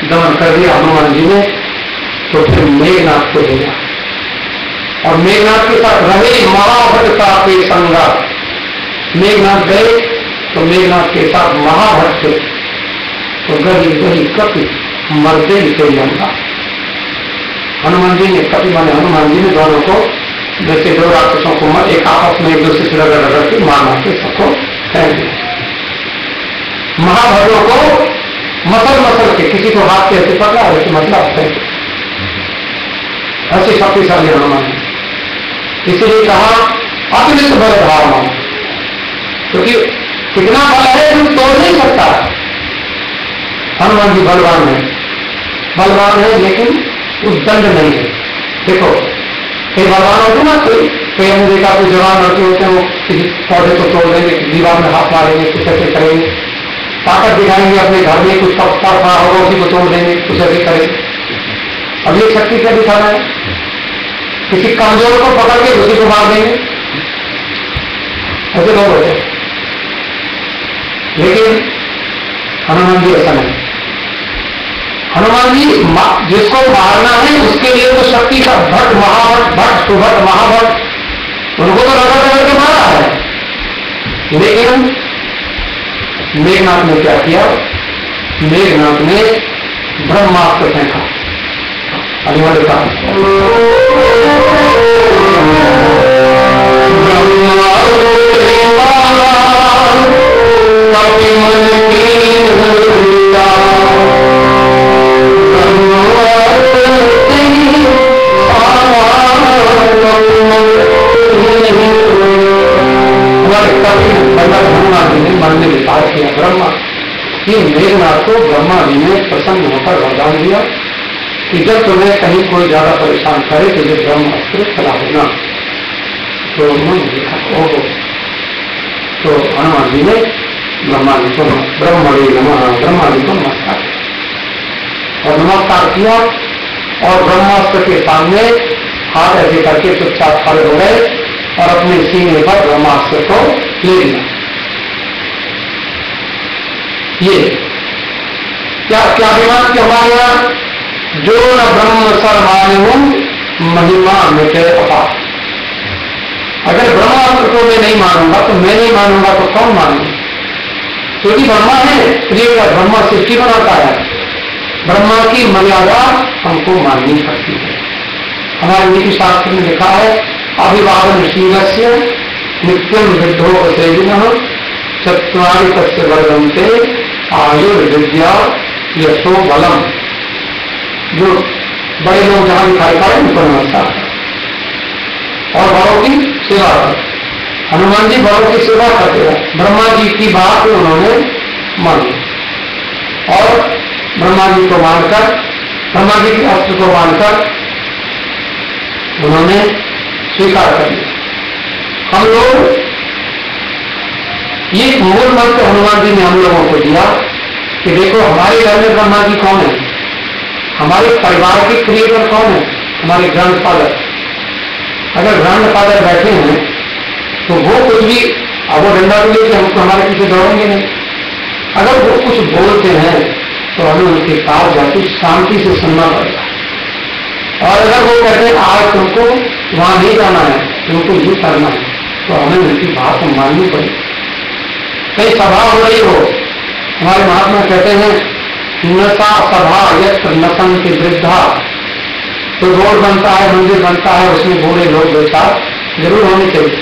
दमन कर दिया हनुमान जी ने, तो फिर मेघनाथ को भेजा और मेघनाथ के साथ रहे महाभट्ट का पे संगा। मेघनाथ गए तो मेघनाथ के साथ महाभट्ट थे, तो गली गली कपि मरते थे लंका। हनुमान जी ने, कपि माने हनुमान जी ने दोनों को, जैसे दो राक्षसों को एक आपस में एक दूसरे से रगड़ के मारना के सबको फेंक दिया। महाभटों को मसल के, किसी को हाथ से ऐसे पकड़ा ऐसे मतलब फेंक, ऐसे शक्तिशाली हनुमान जी। इसीलिए कहा अतिरिक्त बल भावना, क्योंकि कितना बल है जो तोड़ नहीं सकता। हनुमान जी बलवान है लेकिन उस दंड नहीं है। देखो कई बलवान होते ना, कोई हमने देखा कोई जवान लड़के होते हैं, वो किसी पौधे को तोड़ देंगे, दीवार में हाथ मारेंगे, कुछ ऐसे करेंगे, ताकत दिखाएंगे अपने घर में, कुछ पत्ता खड़ा होगा उसी को तोड़ देंगे, कुछ ऐसे करेंगे। अब ये शक्ति क्या दिखाना है, किसी कमजोर को पकड़ के उसी को मार देंगे, ऐसे लोग होते हैं। लेकिन हनुमान जी ऐसा नहीं। हनुमान जी जिसको मारना है उसके लिए तो शक्ति का भट्ट, महाभट्ट, भट्ट, सुभट, महाभट्ट, उनको तो रगड़ के मारा है। लेकिन मेघनाथ ने क्या किया, मेघनाथ ने ब्रह्मास्त्र फेंका। अनिवार्य था मानने विचार किया ब्रह्मा कि मेघनाथ को ब्रह्मा जी ने प्रसन्न होकर वरदान दिया कि जब तुम्हें कहीं कोई ज्यादा परेशान करे तो ये ब्रह्मास्त्र चला होना। तो उन्होंने देखा ओहो, तो हनुमान जी ने ब्रह्मा जी को ब्रह्मा जी को नमस्कार और नमस्कार किया और ब्रह्मास्त्र के सामने हाथ ऐसे करके चुपचाप खड़े हो गए और अपने सीने पर ब्रह्मास्त्र को ले लिया। ये क्या क्या विवाद कि हमारे यहाँ जो न ब्रह्म सर्वानु महिमा मिटे अपार। अगर ब्रह्मास्त्र को मैं नहीं मानूंगा तो मैं नहीं मानूंगा तो कौन मानूंगा, क्योंकि ब्रह्मा है, प्रिय ब्रह्मा सृष्टि बनाता है, ब्रह्मा की मर्यादा हमको माननी पड़ती है। हमारे नीति शास्त्र में लिखा है अभिवादन शीलस्य नित्यम विद्धो सेविनः चत्वारि तस्य वर्धन्ते आयुर्विद्या यशो बलम। जो बड़े लोग जहां दिखाई पड़े उनको नमस्कार और बड़ों की सेवा कर। हनुमान जी बड़ों की सेवा करते हैं। ब्रह्मा जी की बात उन्होंने मानी और ब्रह्मा जी को मानकर, ब्रह्मा जी के अस्त्र को मानकर उन्होंने स्वीकार कर लिया। हम लोग ये मूल मंत्र हनुमान जी ने हम लोगों को दिया कि देखो हमारे घर में ब्रह्मा जी कौन है, हमारे परिवार के क्रिएटर कौन है, हमारे ग्रैंडफादर। अगर ग्रैंडफादर बैठे हैं तो वो कुछ भी, अब वो डंडा भी लेके हमको हमारे पीछे दौड़ेंगे नहीं। अगर वो कुछ बोलते हैं तो हमें उनके पास जाके शांति से सुनना पड़ेगा। और अगर वो कहते हैं आज तुमको वहां नहीं जाना है, तुमको ये करना है, तो हमें उनकी बात को माननी पड़े। कई सभा हो रही हो, हमारे महात्मा कहते हैं नशा सभा यत्र नशंति वृद्धा, तो रोड बनता है, मंदिर बनता है, उसमें बूढ़े लोग बेकार जरूर होने चाहिए।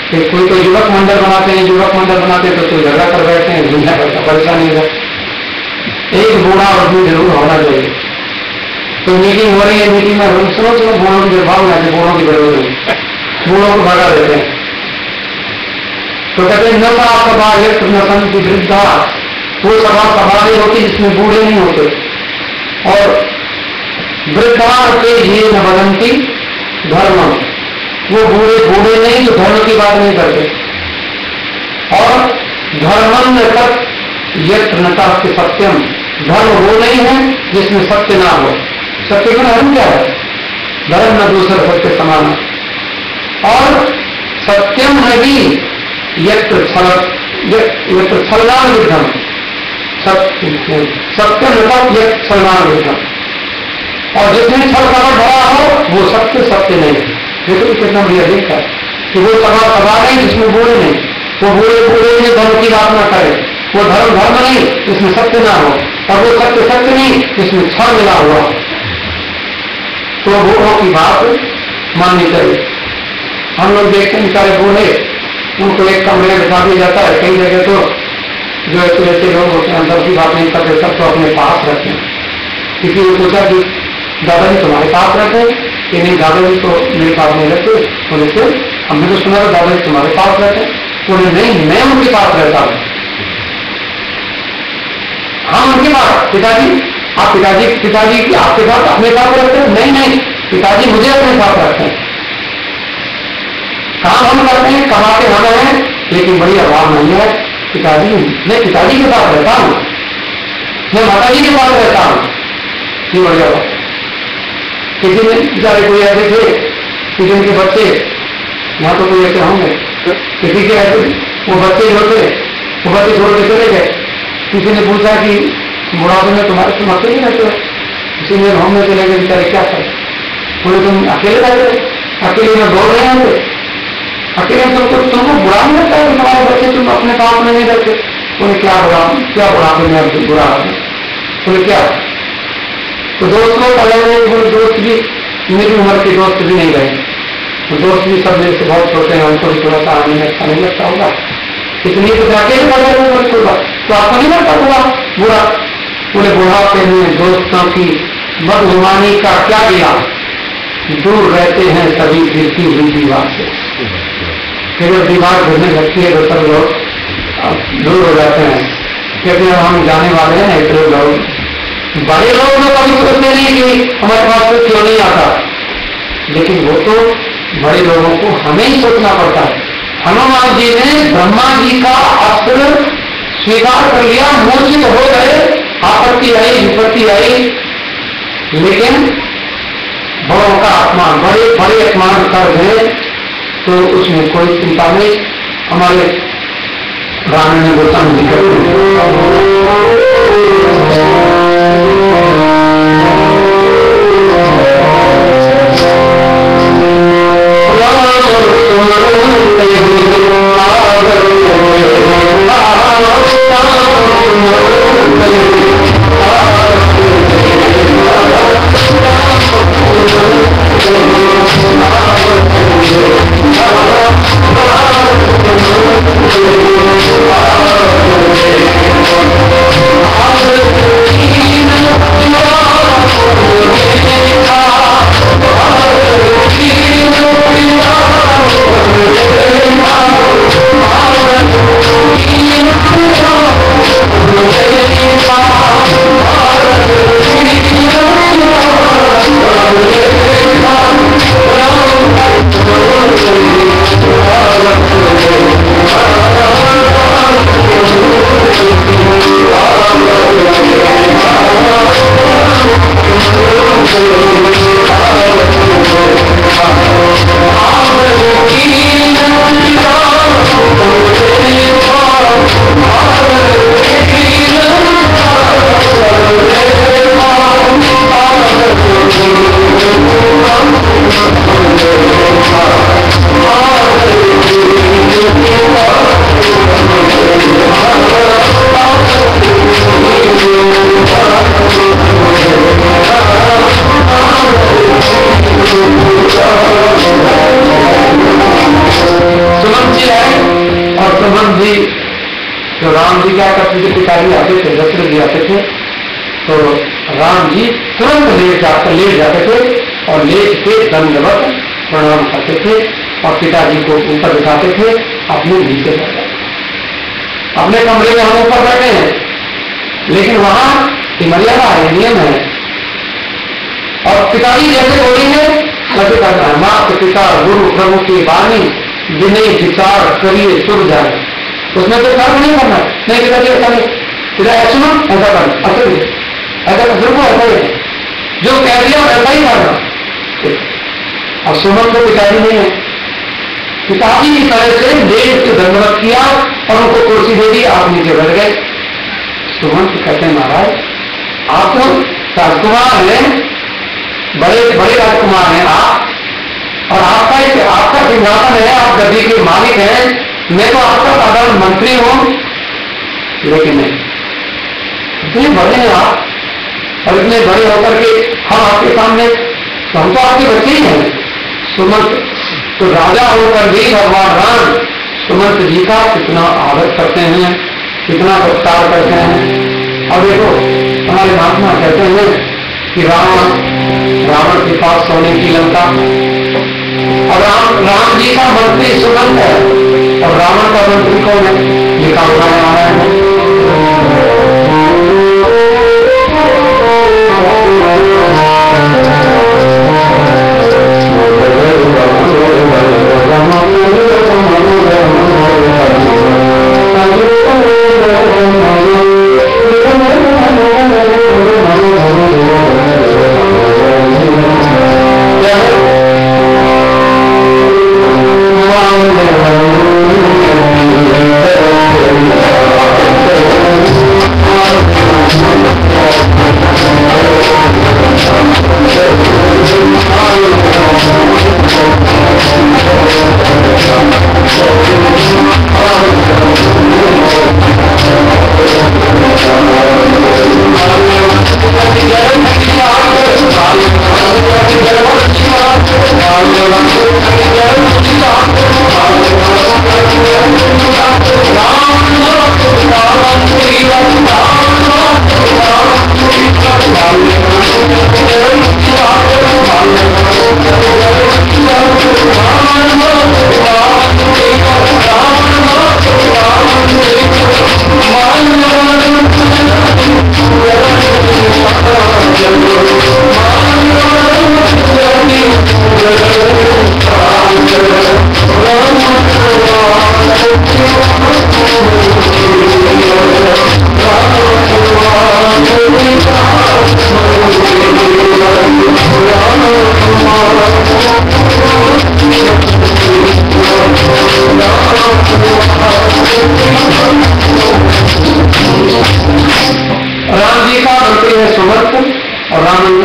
कोई तो युवक मंडल बनाते हैं, युवक मंडल बनाते हैं तो कोई झगड़ा कर बैठते हैं, दुनिया भर का परेशानी है। एक बूढ़ा आदमी जरूर होना चाहिए। तो मीटिंग हो रही है, मीटिंग में सुनो सुनो बूढ़ों की भाव लाते, बूढ़ों की जरूरत नहीं, बूढ़ों को भगा देते हैं। तो कहते हैं नशा सभा यत्र नशंति वृद्धा, वो सभा नहीं होती जिसमें बूढ़े नहीं होते, और वृद्धा के ये न बदंती धर्म, वो बूढ़े नहीं जो धर्म की बात नहीं करते। और धर्मम तक यत्र नता के सत्यम, धर्म वो नहीं है जिसमें सत्य ना हो। सत्य का धर्म क्या है? धर्म न दूसरे सत्य समान। और सत्यम है भी यत्र छलनान विधम, सत्यम यत्र छलनान विधम, और जिसमें छल कपट भरा हो वो सत्य नहीं है। देखो कितना बढ़िया दिखता है कि वो सभा नहीं जिसमें बूढ़े नहीं, वो बूढ़े में धर्म की बात ना करे, वो धर्म नहीं जिसमें सत्य ना हो, और वो सत्य नहीं जिसमें छल मिला हुआ। तो बूढ़ों की बात माननी चाहिए। हम लोग देखते हैं सारे बूढ़े, उनको एक कमरे में बिठा दिया जाता है। कई जगह तो जो ऐसे लोग होते हैं अंदर की बात नहीं करते, सब तो अपने पास रहते हैं। किसी ने पूछा कि दादाजी तुम्हारे पास रहते हैं कि नहीं? दादाजी तो मेरे पास नहीं रहते। बोले क्यों? हमने तो सुना था दादाजी तुम्हारे पास रहते हैं। बोले नहीं, मैं उनके पास रहता हूँ। हम उनके पास, पिताजी आप पिताजी आपके पास अपने पास रहते हैं? नहीं, पिताजी मुझे अपने साथ रखते हैं। काम हम करते हैं, कमाते हम हैं, लेकिन बड़ी आवाज नहीं है। पिताजी, मैं पिताजी के पास रहता हूँ, मैं माताजी के पास रहता हूँ। ये बढ़िया बात। किसी ने बेचारे कोई ऐसे थे, किसी के बच्चे, यहाँ तो कोई ऐसे होंगे, किसी के ऐसे वो बच्चे जो थे वो बच्चे छोड़ के चले गए। किसी ने पूछा कि बुढ़ापे में तुम्हारे तुम अकेले रहते हो? किसी ने हम में चले गए, बेचारे क्या करें? बोले तुम अकेले रहते, अकेले में दौड़ रहे होंगे, अकेले तुमको बुरा नहीं लगता है तुम्हारे बच्चे तुम अपने काम में नहीं रखते? बोले क्या बुढ़ापे में बुरा? बोले क्या? तो दोस्त लोग अलग अलग, बोले दोस्त भी मेरी उम्र के दोस्त भी नहीं रहे, तो दोस्त भी सब मेरे से बहुत छोटे हैं, उनको भी थोड़ा सा आने अच्छा नहीं लगता होगा, इतनी तो अकेले पड़ जाए तो आपको नहीं लगता बुरा? बोले बुढ़ापे में दोस्तों की बदगुमानी का क्या गिला, दूर रहते हैं सभी गिरती हुई दीवार से। फिर जब दीवार घुसने लगती है तो सब लोग दूर हो जाते हैं, क्योंकि हम जाने वाले हैं। इतने लोग, बड़े लोग तो कभी सोचते नहीं कि हमारे पास तो क्यों नहीं आता, लेकिन वो तो बड़े लोगों को हमें ही सोचना पड़ता है। हनुमान जी ने ब्रह्मा जी का अस्त्र स्वीकार कर लिया, मूर्छित हो गए, आपत्ति आई विपत्ति आई, लेकिन बड़ों का अपमान, बड़े अपमान कर गए तो उसमें कोई चिंता नहीं। हमारे राम ने बोलता नहीं करते। ले जाते थे तो राम जी तुरंत लेट जाते थे और लेट के दंडवत प्रणाम करते थे और पिताजी को ऊपर बिठाते थे, अपने नीचे बैठ जाते। अपने कमरे में हम ऊपर बैठे हैं, लेकिन वहां की मर्यादा है, नियम है। और पिताजी जैसे बोलेंगे वैसे करना है। माता पिता गुरु प्रभु की वाणी विनय विचार करिए सुर जाए, उसमें तो कर्म नहीं करना। नहीं पिताजी ऐसा नहीं, पिता सुनो ऐसा करना, ऐसा जरूर ऐसा ही है, जो कह दिया वैसा ही करना। और सुमन तो पिताजी नहीं है, पिताजी की तरह से देव से दंडवत किया और उनको कुर्सी दे दी, आप नीचे बैठ गए। सुमन तो कहते हैं महाराज आप तो राजकुमार हैं, बड़े बड़े राजकुमार हैं आप, और आपका सिंहासन है, आप गद्दी के मालिक हैं, मैं तो आपका साधारण मंत्री हूं, लेकिन नहीं, इतने बड़े हैं आप और इतने बड़े होकर के हम आपके सामने, तो हम तो आपके बच्चे ही हैं। सुमंत तो राजा होकर भी भगवान राम सुमंत जी का कितना आदर करते हैं, कितना सत्कार करते हैं। और देखो हमारे महात्मा कहते हैं कि रावण के पास सोने की लंका, और राम जी का मंत्री सुमंत है और रावण का मंत्री कौन है, ये काम रामायण है।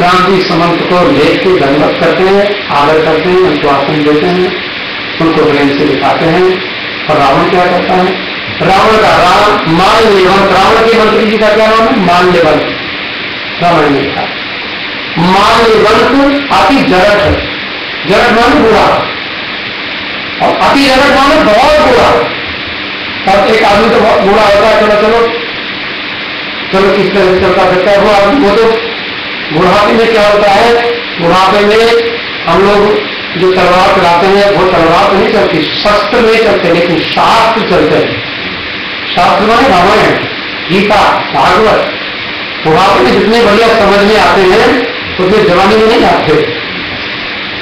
राम जी समंत को लेख के दंडवत करते हैं, आदर करते हैं, आश्वासन देते हैं, उनको प्रेम से दिखाते हैं। और रावण क्या करता है, रावण का माल्यवंत, रावण के मंत्री जी का क्या नाम है, माल्यवंत, रावण ने कहा माल्यवंत अति जरट है, जरट माने बुरा, और अति जरट माने बहुत बुरा। अब एक आदमी तो बहुत बुरा होता है, चलो चलो चलो किस तरह चलता रहता है वो आदमी, वो तो बुढ़ापे में क्या होता है, बुढ़ापे में हम लोग जो तलवार चलाते हैं वो तलवार तो नहीं चलती, शस्त्र नहीं चलते, लेकिन शास्त्र चलते हैं। शास्त्र माने रामायण, गीता, भागवत। बुढ़ापे में जितने बढ़िया समझ में आते हैं उतने जवानी में नहीं आते।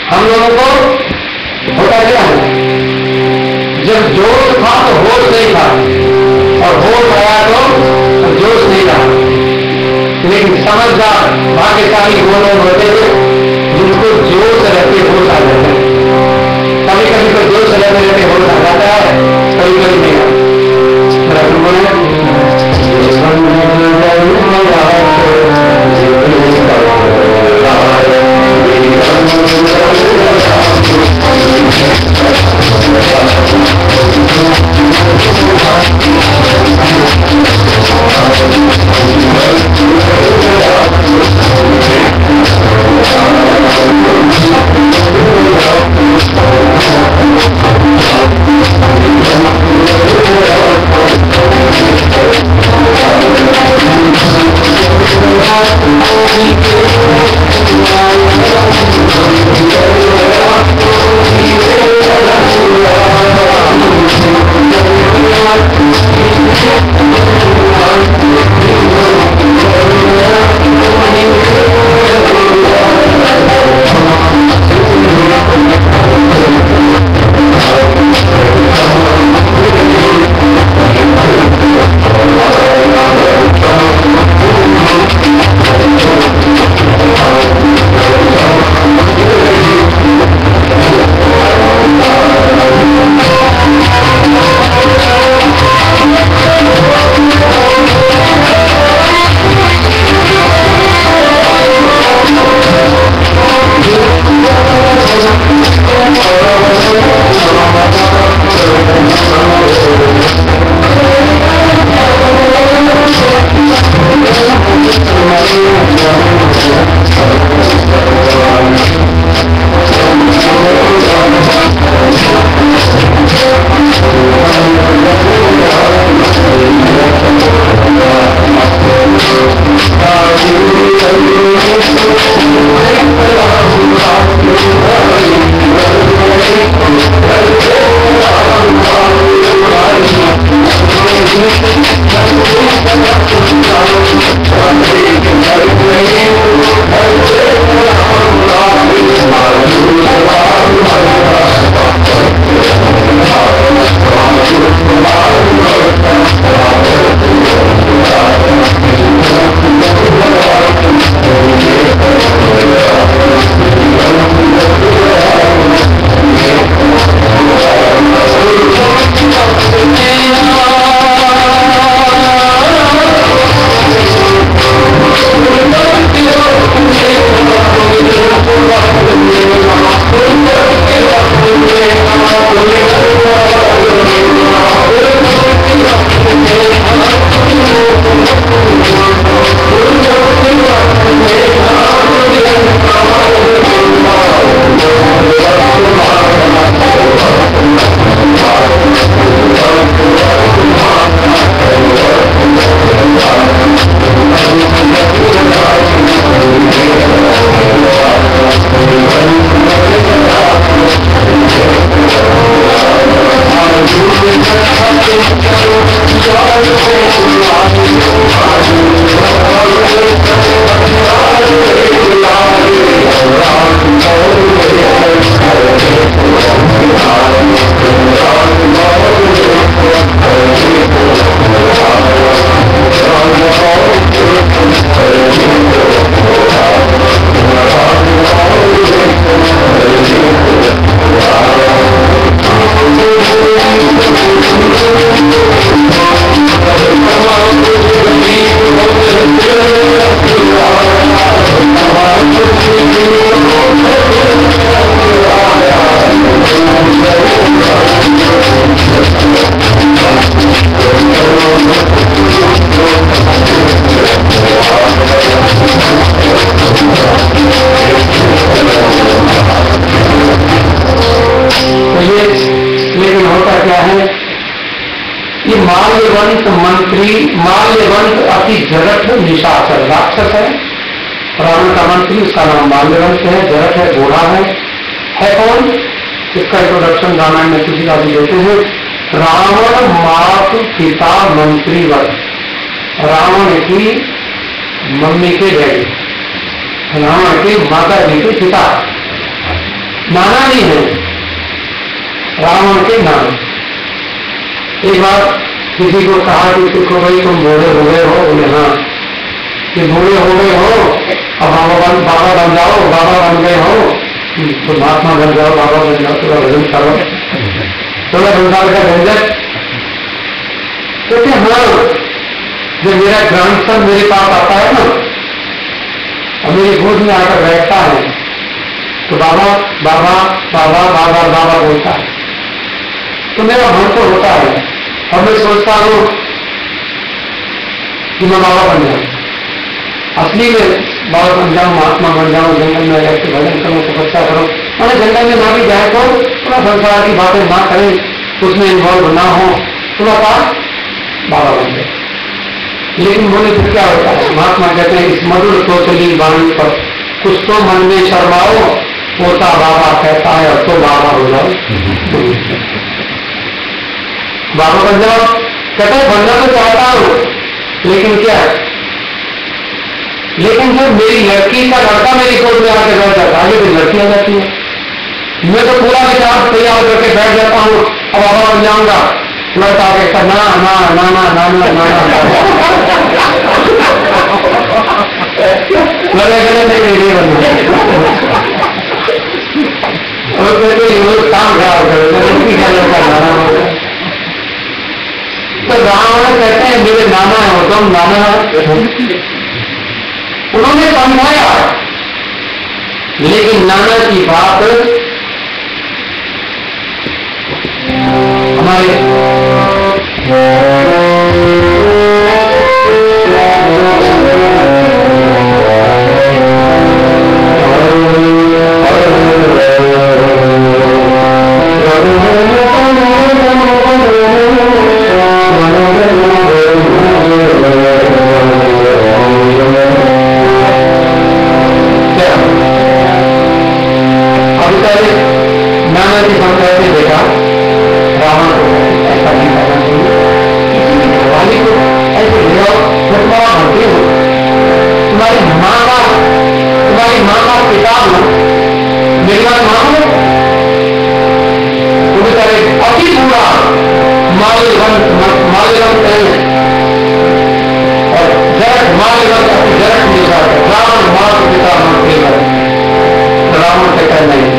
हम लोगों को होता क्या है, जब जोश था तो होश नहीं था, और होश आया तो जोश नहीं रहा। लेकिन समझदार भाग्यशाली वो लोग होते हैं जिनको जोश रहते होश आ जाता है। कभी कभी तो जोश रहते रहते होश आ जाता है, कभी कभी नहीं आता। माल्यवंत मंत्री, माल्यवंत अति जरठ निशाचर राक्षस है। रावण का मंत्री, उसका नाम माल्यवंत है, जरठ है, बूढ़ा है कौन? इसका इंट्रोडक्शन रामायण में तुलसीदास जी देते हैं। रावण मातु पिता मंत्री वर्ग, रावण की मम्मी के डैडी, रावण के माता जी के पिता, नाना जी है रावण के नाना। एक बार किसी को कहा कि देखो भाई तुम बूढ़े हो गए हो, बोले हाँ कि बूढ़े हो गए हो, अब बाबा बन जाओ, बाबा बन गए हो तो महात्मा बन जाओ, बाबा बन जाओ, थोड़ा भजन करो, थोड़ा संसार का झंझट। क्योंकि हाँ, जब मेरा ग्रैंडसन मेरे पास आता है ना और मेरी गोद में आकर बैठता है तो बाबा बाबा बाबा बाबा बाबा बोलता है तो मेरा मन तो होता है और मैं सोचता हूं कि मैं बाबा बन जाऊं, असली में बाबा बन जाऊं, महात्मा बन जाऊं, जंगल में रहकर भजन करूं, तपस्या करूं। मैंने जंगल में ना भी जाए तो थोड़ा संसार की बातें ना करें, उसमें इन्वॉल्व ना हो, थोड़ा बात बाबा बन जाए। लेकिन बोले फिर क्या होता है? महात्मा कहते हैं इस मधुर सोचली वाणी पर कुछ तो मन में शर्माओ, पोता बाबा कहता है अब तो बाबा हो जाओ, बाबा बन जाओ। कहते हैं बनना तो चाहता हूं लेकिन क्या, लेकिन जब मेरी लड़की का लड़का मेरी गोद में आके बैठ जाता है, आगे लड़की आ जाती है, मैं तो पूरा विचार तैयार करके बैठ जाता हूं अब बाबा बन जाऊंगा। लड़का कहता ना ना ना ना ना ना ना नहीं बनना, काम खराब कर। तो रावण कहते हैं मेरे नाना है, तुम नाना है। उन्होंने समझाया लेकिन नाना की बात हमारे नाना जी समझाते देखा रावण को ऐसा नहीं करना चाहिए, किसी भी घरवाली को ऐसे ले आओ जब तुम्हारा भर्ती हो, तुम्हारी माँ का पिता हो, मेरी बात मानो, तो बेचारे अति बुरा माल्यवंत है और जरठ माल्यवंत अति जरठ निशा है। रावण माँ के पिता मंत्री है, रावण से कहना नहीं।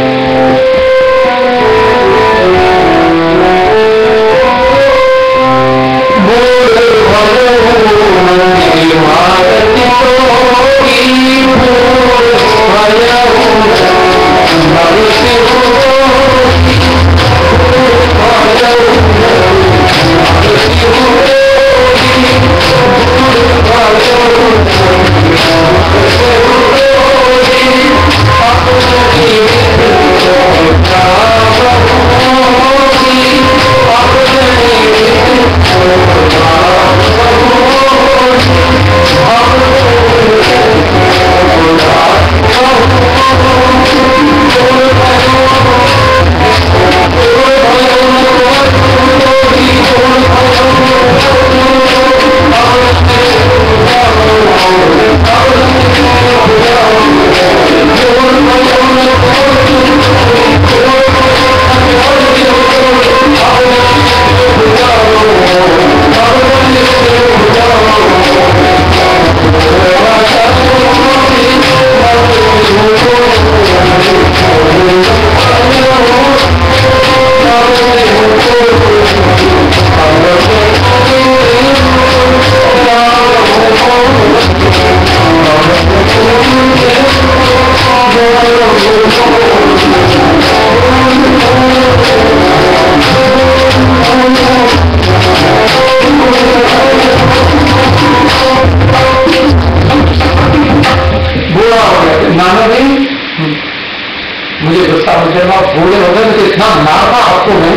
मुझे गुस्सा हो जाएगा, बोले हो गए तो इतना मारना आपको नहीं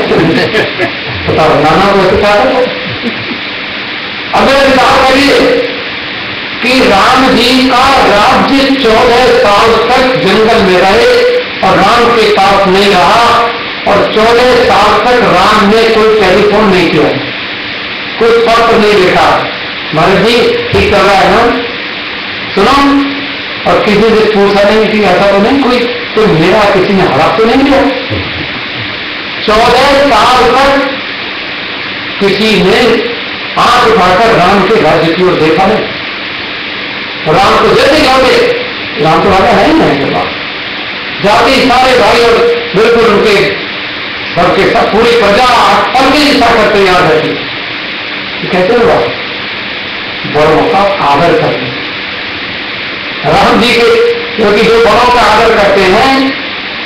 बताओ, नाना को ऐसे क्या करो? अब विचार करिए कि राम जी का राज्य 14 साल तक जंगल में रहे और राम के पास नहीं रहा, और 14 साल तक राम ने कोई टेलीफोन नहीं किया, कोई पत्र नहीं लिखा, महाराज जी ठीक कर रहा है ना, सुनो, और किसी से पूछा नहीं कि ऐसा तो नहीं कोई मेरा किसी ने हड़प तो नहीं किया। 14 साल तक किसी ने आंख उठाकर राम के राज्य की ओर देखा नहीं। राम को जैसे जाते, राम तो राजा है ही नहीं के पास, जाति सारे भाई और बिल्कुल उनके सबके सब पूरी प्रजा अपनी इच्छा करते याद रहती। कैसे होगा? बड़ों का आदर करते राम जी के, क्योंकि जो बड़ों का आदर करते हैं,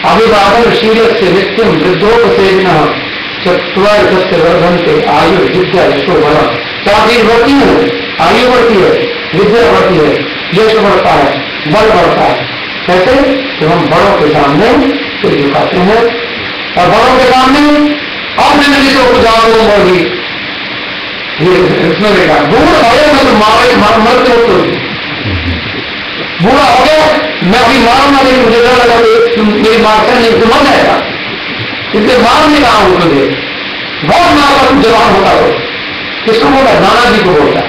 अभिवादन शील से नित्यम वृद्धों से बिना चतुर्थ वर्धन के आयु विद्या यशो बड़ा। 4 दिन बढ़ती है, आयु बढ़ती है, विद्या बढ़ती है, यश बढ़ता है, बल बढ़ता है। कैसे? तो हम बड़ों के सामने सिर झुकाते हैं, और बड़ों के सामने अपने निजी को जाओ होगी। इसमें देखा बूढ़ा हो गया, मैं तो मरते हो, तो बूढ़ा हो गया, मैं अभी मारूंगा, लेकिन मुझे डर लगा मेरी मार से नहीं तो मर जाएगा, इसलिए मार नहीं रहा हूं तुझे। बहुत मार तुम जवान होता हो। किसको बोला? नाना जी को बोलता।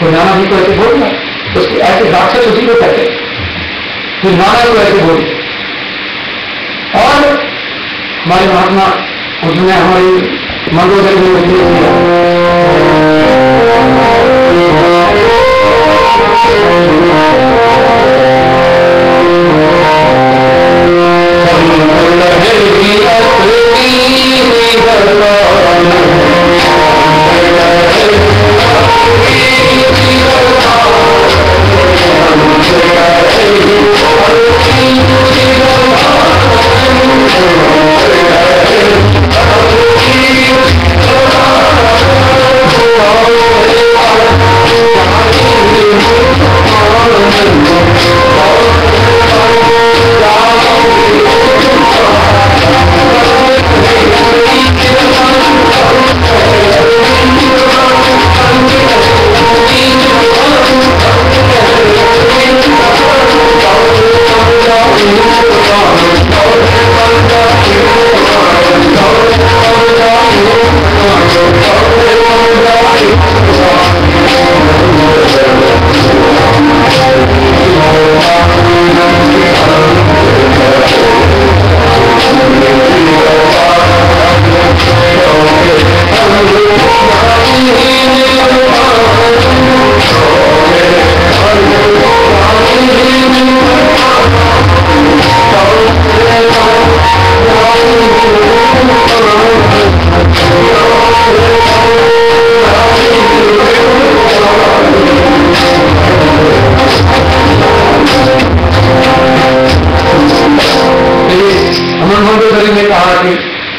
तो नाना जी को ऐसे बोलता, उसको ऐसे राक्षस उसी को कहते, तो नाना को ऐसे बोल। और हमारे महात्मा उसने हमारी मंदोदर में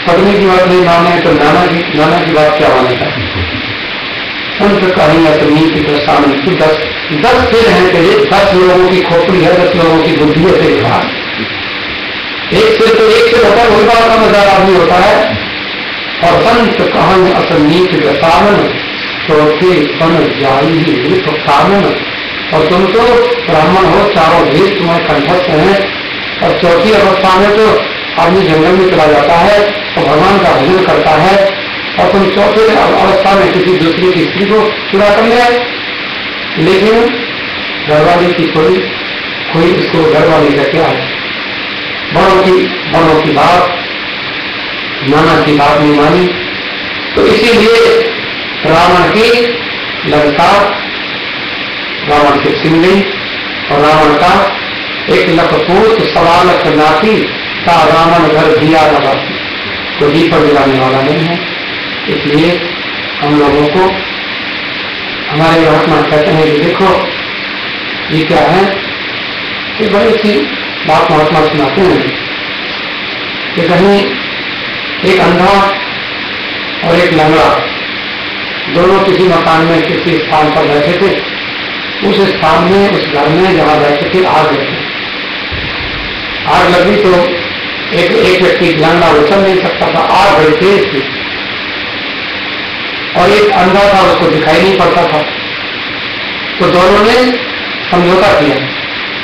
पत्नी की बात नहीं माने तो नाना की बात क्या मानेगा? संत कहीं अपनी की दशा में 10 सिर हैं कि 10 लोगों की खोपड़ी है, 10 लोगों की बुद्धि से विभाग। एक सिर तो एक से होता है, वही बात का मजार आदमी होता है। और संत कहीं असमीत दशावन चौथे पन जाई कामन। और तुम तो ब्राह्मण हो, चारों वेद तुम्हारे कंठस्थ हैं, और चौथी अवस्था में तो आदमी जंगल में चला जाता है और भगवान का भजन करता है, और तुम चौथे अवस्था में किसी दूसरी की स्त्री को चुरा कर ले। लेकिन घरवाली की कोई इसको घरवाली का क्या है? बड़ों की बात, नाना की बात नहीं मानी। तो इसीलिए रावण की लंका रावण से छिन गई, और रावण का 1 लाख पूत 1.25 लाख नाती का रावण घर दिया लगा, तो दीपक जलाने वाला नहीं है। इसलिए हम लोगों को हमारे महात्मा कहते हैं कि देखो ये क्या है, कि बड़ी सी बात महात्मा सुनाते हैं कि कहीं एक अंधा और एक लंगड़ा दोनों किसी मकान में किसी स्थान पर बैठे थे। उस स्थान में, उस घर में जहां बैठे थे, आग लगी। तो एक व्यक्ति लंगड़ा वो चल नहीं सकता था, आग बड़ी तेज थी। और एक अंधा था, उसको दिखाई नहीं पड़ता था। तो दोनों ने समझौता किया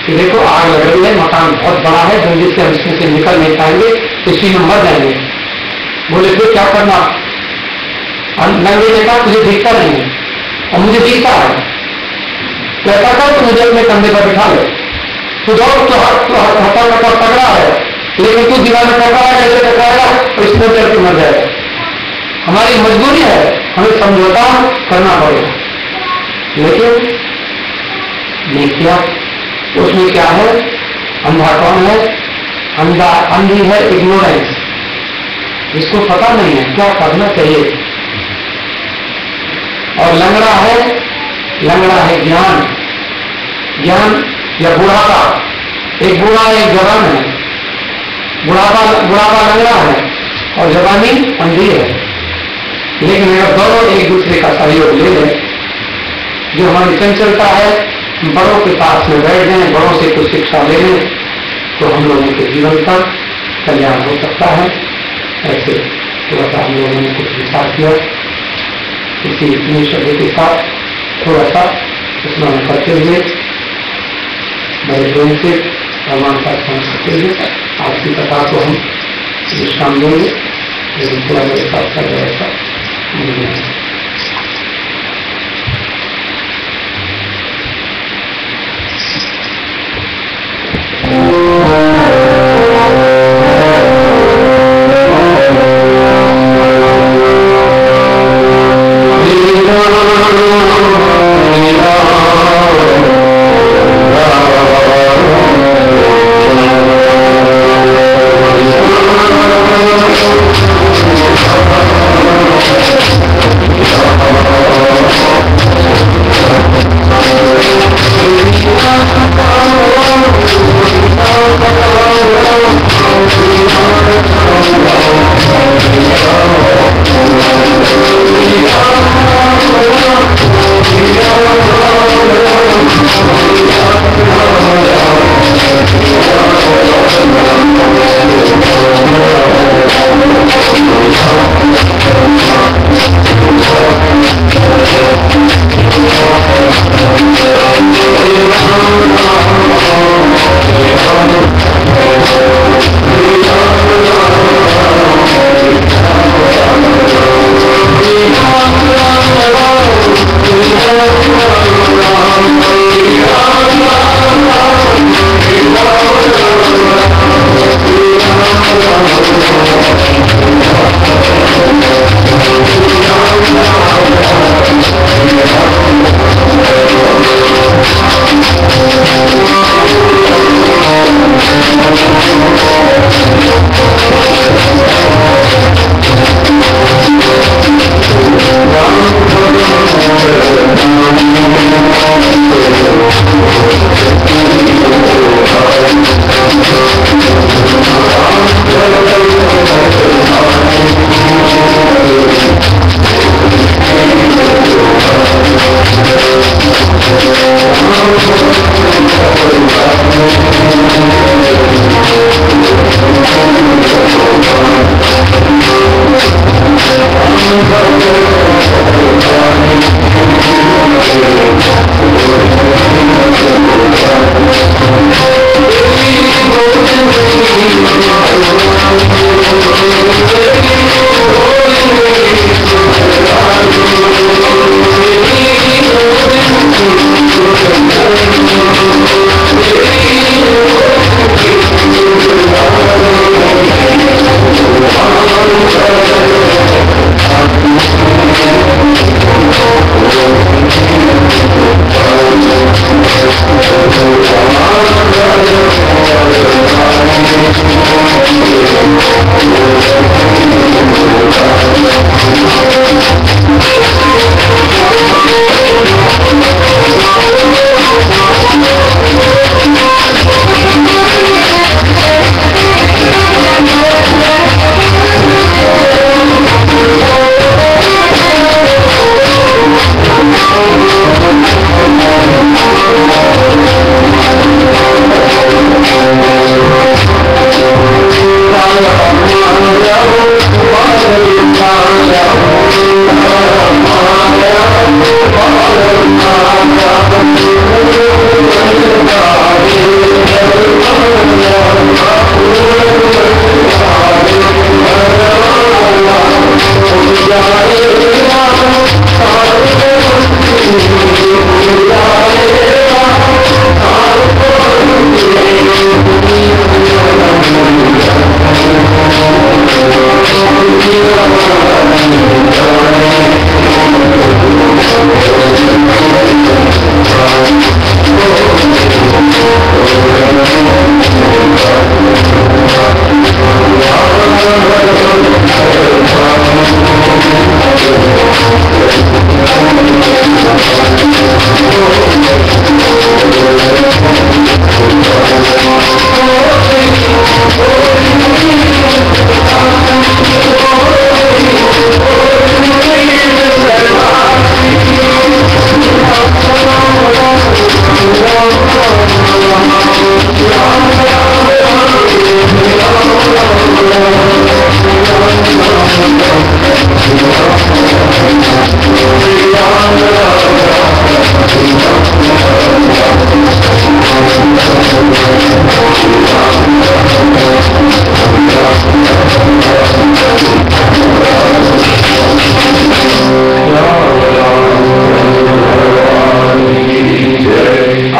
कि देखो आग लग रही है, मकान बहुत बड़ा है, जल्दी से हम इसमें से निकल नहीं पाएंगे, इसी में मर जाएंगे। बोले फिर क्या करना? नंगे ने कहा तुझे दिखता नहीं है और मुझे दिखता है, तो ऐसा कर तू मुझे अपने कंधे पर बिठा ले, तू दौड़, तो हटा तगड़ा है, लेकिन तू दीवार में टकराएगा, ऐसे टकराएगा तो इसमें चल के मर जाएगा। हमारी मजबूरी है, हमें समझौता करना पड़ेगा। लेकिन नहीं किया। उसमें क्या है? अंधा कौन है? अंधी है इग्नोरेंस, जिसको पता नहीं है क्या करना चाहिए। और लंगड़ा है ज्ञान या बुढ़ापा। एक बूढ़ा है, एक जवान है। बुढ़ापा लंगड़ा है और जवानी अंधी है। लेकिन अगर दोनों एक दूसरे का सहयोग ले लें, जो हमारी चंचलता है, बड़ों के पास में बैठ जाएं, बड़ों से कुछ शिक्षा ले लें, तो हम लोगों के जीवन का कल्याण हो सकता है। ऐसे थोड़ा सा हम लोगों ने कुछ विचार किया, इसी शब्द के साथ थोड़ा सा स्मरण करते हुए बड़े प्रेम से भगवान का स्मरण करते हुए आज की कथा को हम विश्राम देंगे। लेकिन थोड़ा मेरे साथ कर रहे ऐसा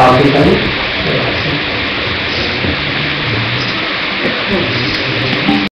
आगे चले।